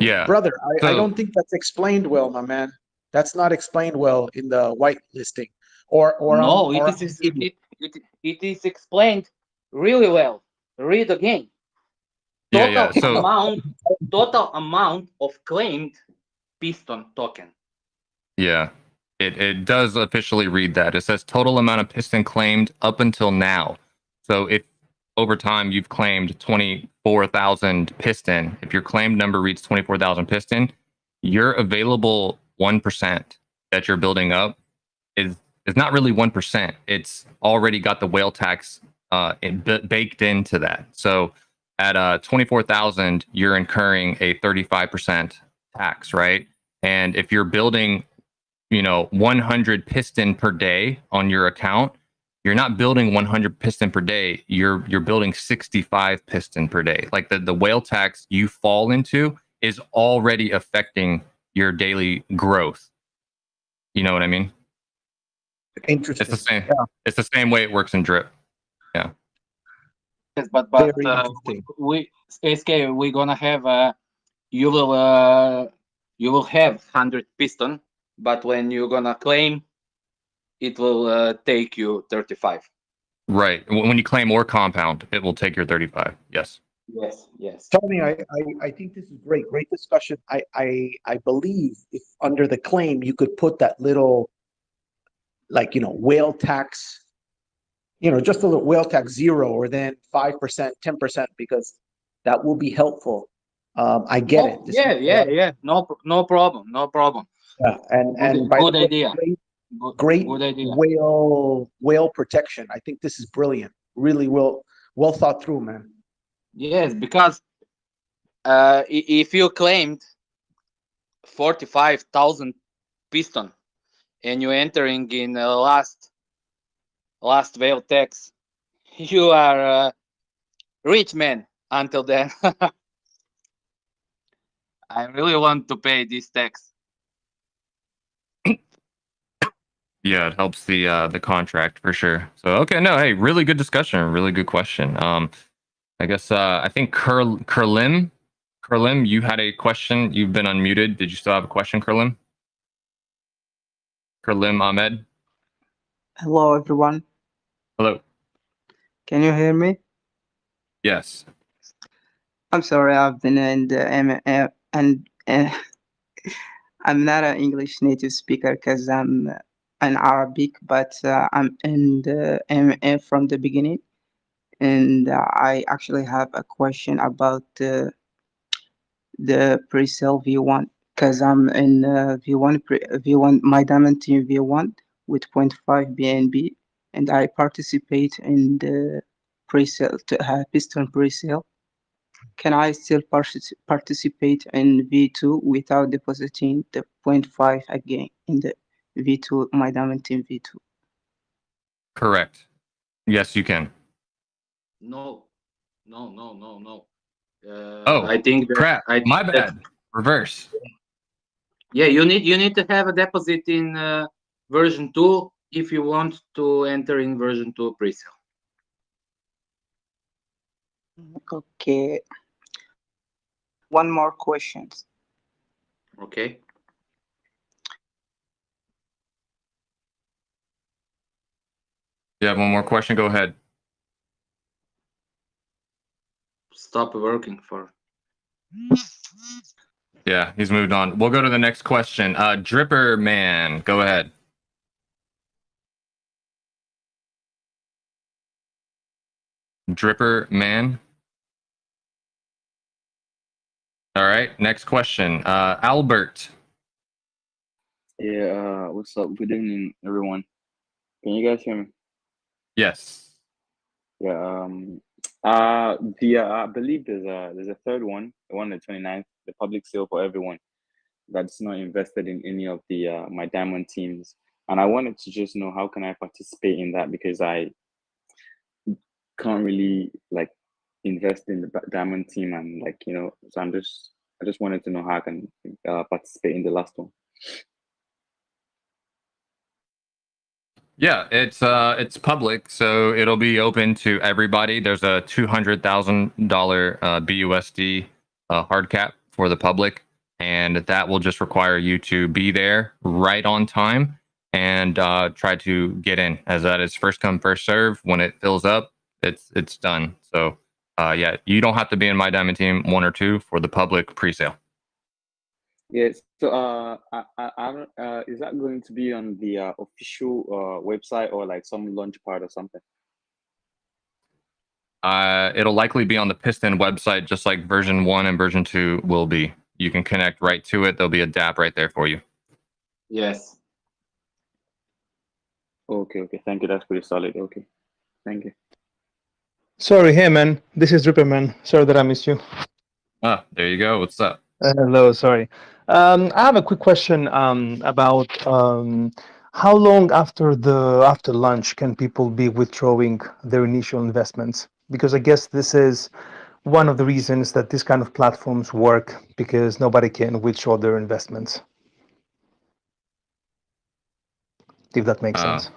Yeah. Brother, I So- don't think that's explained well, my man. That's not explained well in the white listing. Or No, I'm it is explained really well. Read again. Yeah. So Total amount of claimed piston token. yeah, it does officially read that. It says total amount of piston claimed up until now. So if over time you've claimed 24,000 piston, if your claimed number reads 24,000 piston, your available 1% that you're building up is not really 1%. It's already got the whale tax baked into that. So at 24,000, you're incurring a 35% tax, right? And if you're building 100 piston per day on your account, you're not building 100 piston per day. You're building 65 piston per day. Like the whale tax you fall into is already affecting your daily growth. You know what I mean? Interesting. It's the same. Yeah. It's the same way it works in drip. Yeah. Yes, but Very interesting. we're gonna have you will have 100 piston, but when you're gonna claim, it will take you 35. Right. When you claim or compound, it will take your 35. Yes. Yes. Tony, I think this is great discussion. I believe if under the claim you could put that little, whale tax, just a little whale tax 0, or then 5%, 10%, because that will be helpful. I get it. Yeah. No problem. Yeah, and by good the way, idea. Great Good idea. whale protection. I think this is brilliant. Really well thought through, man. Yes, because if you claimed 45,000 piston and you're entering in last whale tax, you are a rich man until then. I really want to pay this tax. Yeah, it helps the contract for sure. So okay, no, hey, really good discussion, really good question. I guess I think Kurlim, you had a question. You've been unmuted. Did you still have a question, Kurlim? Kurlim Ahmed. Hello, everyone. Hello. Can you hear me? Yes. I'm sorry, I've been in the and I'm not an English native speaker because I'm an Arabic, but I'm in the MA from the beginning, and I actually have a question about the pre-sale V1, because I'm in V1 my diamond team V1 with 0.5 BNB, and I participate in the pre-sale to piston pre-sale. Can I still participate in V2 without depositing the 0.5 again in the V2 my diamond team V2? Correct. Yes, you can. No. No. Oh, I think that crap. My bad. Reverse. Yeah, you need to have a deposit in version 2 if you want to enter in version 2 presale. Okay. One more question. Okay. You have one more question? Go ahead. Stop working for. Yeah, he's moved on. We'll go to the next question. Dripper Man, go ahead. Dripper Man. All right, next question. Albert. Yeah, what's up? Good evening, everyone. Can you guys hear me? Yes. Yeah, I believe there's a third one, the one on the 29th, the public sale for everyone that's not invested in any of the my diamond teams. And I wanted to just know how can I participate in that, because I can't really like invest in the diamond team, and like, you know, so I just wanted to know how I can participate in the last one. Yeah, it's public, so it'll be open to everybody. There's a $200,000 BUSD hard cap for the public, and that will just require you to be there right on time and try to get in, as that is first come first serve. When it fills up, it's done. So yeah, you don't have to be in my diamond team 1 or 2 for the public pre-sale. Yes. So, is that going to be on the official website, or like some launch part or something? It'll likely be on the Piston website, just like version 1 and version 2 will be. You can connect right to it. There'll be a DApp right there for you. Yes. Okay. Thank you. That's pretty solid. Okay. Thank you. Sorry, hey man, this is Dripper Man. Sorry that I missed you. Ah, there you go. What's up? Hello, sorry. I have a quick question about how long after lunch can people be withdrawing their initial investments? Because I guess this is one of the reasons that this kind of platforms work, because nobody can withdraw their investments. If that makes sense.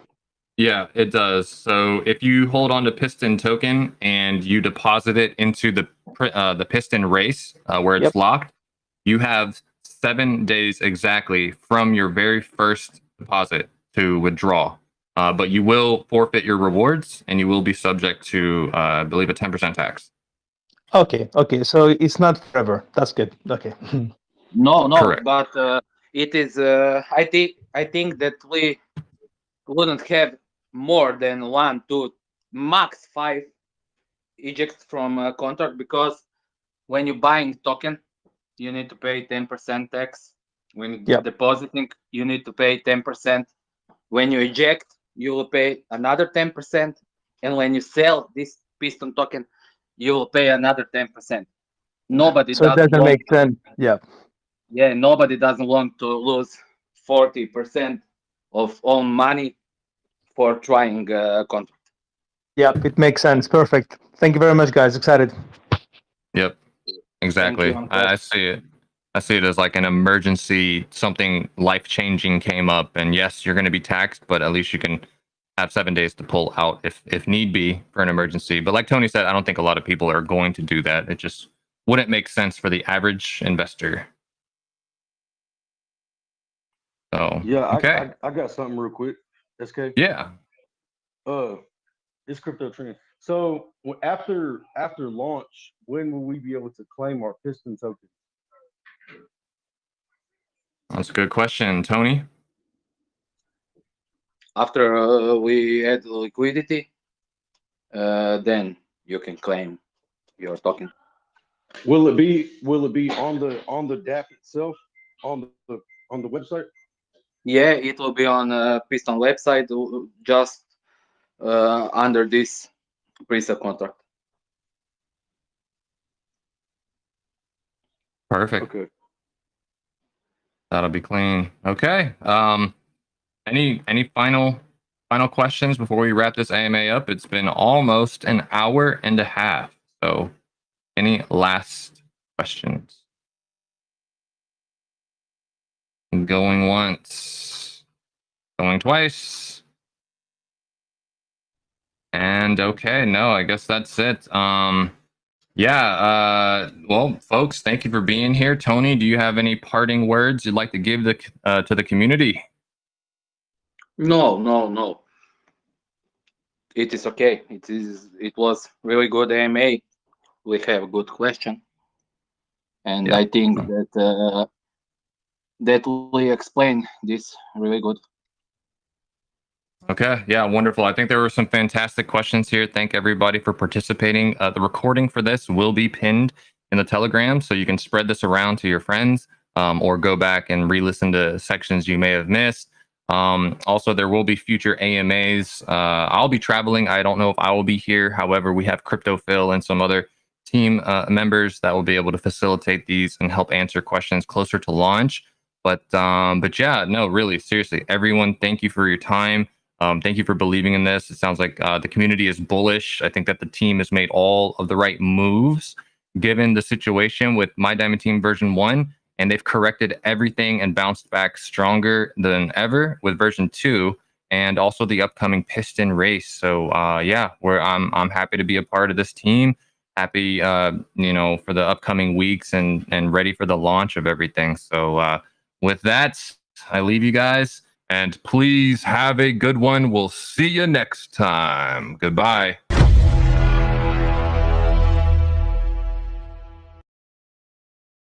Yeah, it does. So if you hold on to Piston token and you deposit it into the Piston Race where it's locked, you have 7 days exactly from your very first deposit to withdraw. But you will forfeit your rewards, and you will be subject to, I believe, a 10% tax. Okay. So it's not forever. That's good. Okay. No, Correct. but it is. I think that we wouldn't have more than 1, 2, max 5 ejects from a contract, because when you're buying token, you need to pay 10% tax. When you're depositing, you need to pay 10%. When you eject, you will pay another 10%. And when you sell this Piston token, you will pay another 10%. Nobody So it doesn't make sense. Yeah. Yeah, nobody doesn't want to lose 40% of own money for trying a contract. Yep, it makes sense. Perfect. Thank you very much, guys. Excited. Yep, exactly. I see it. I see it as like an emergency, something life-changing came up, and yes, you're going to be taxed, but at least you can have 7 days to pull out if need be for an emergency. But like Tony said, I don't think a lot of people are going to do that. It just wouldn't make sense for the average investor. So yeah, okay. I got something real quick. SK. Yeah. It's crypto training. So after launch, when will we be able to claim our Piston token? That's a good question, Tony. After we add liquidity, then you can claim your token. Will it be on the DApp itself, on the website? Yeah, it will be on Piston website, just under this pre-sale contract. Perfect. Okay. That'll be clean. Okay. Any final questions before we wrap this AMA up? It's been almost an hour and a half. So, any last questions? Going once, going twice. And okay, no, I guess that's it. Well, folks, thank you for being here. Tony, do you have any parting words you'd like to give to the community? No. It is okay. It was really good AMA. We have a good question, and Yeah. I think that we explain this really good. Okay, yeah, wonderful. I think there were some fantastic questions here. Thank everybody for participating. The recording for this will be pinned in the Telegram, so you can spread this around to your friends, or go back and re-listen to sections you may have missed. Also, there will be future AMAs. I'll be traveling. I don't know if I will be here. However, we have Crypto Phil and some other team members that will be able to facilitate these and help answer questions closer to launch. But yeah, no, really, seriously, everyone, thank you for your time. Thank you for believing in this. It sounds like the community is bullish. I think that the team has made all of the right moves given the situation with My Diamond Team version 1, and they've corrected everything and bounced back stronger than ever with version 2, and also the upcoming Piston Race. So yeah, I'm happy to be a part of this team. Happy for the upcoming weeks and ready for the launch of everything. So with that, I leave you guys, and please have a good one. We'll see you next time. Goodbye.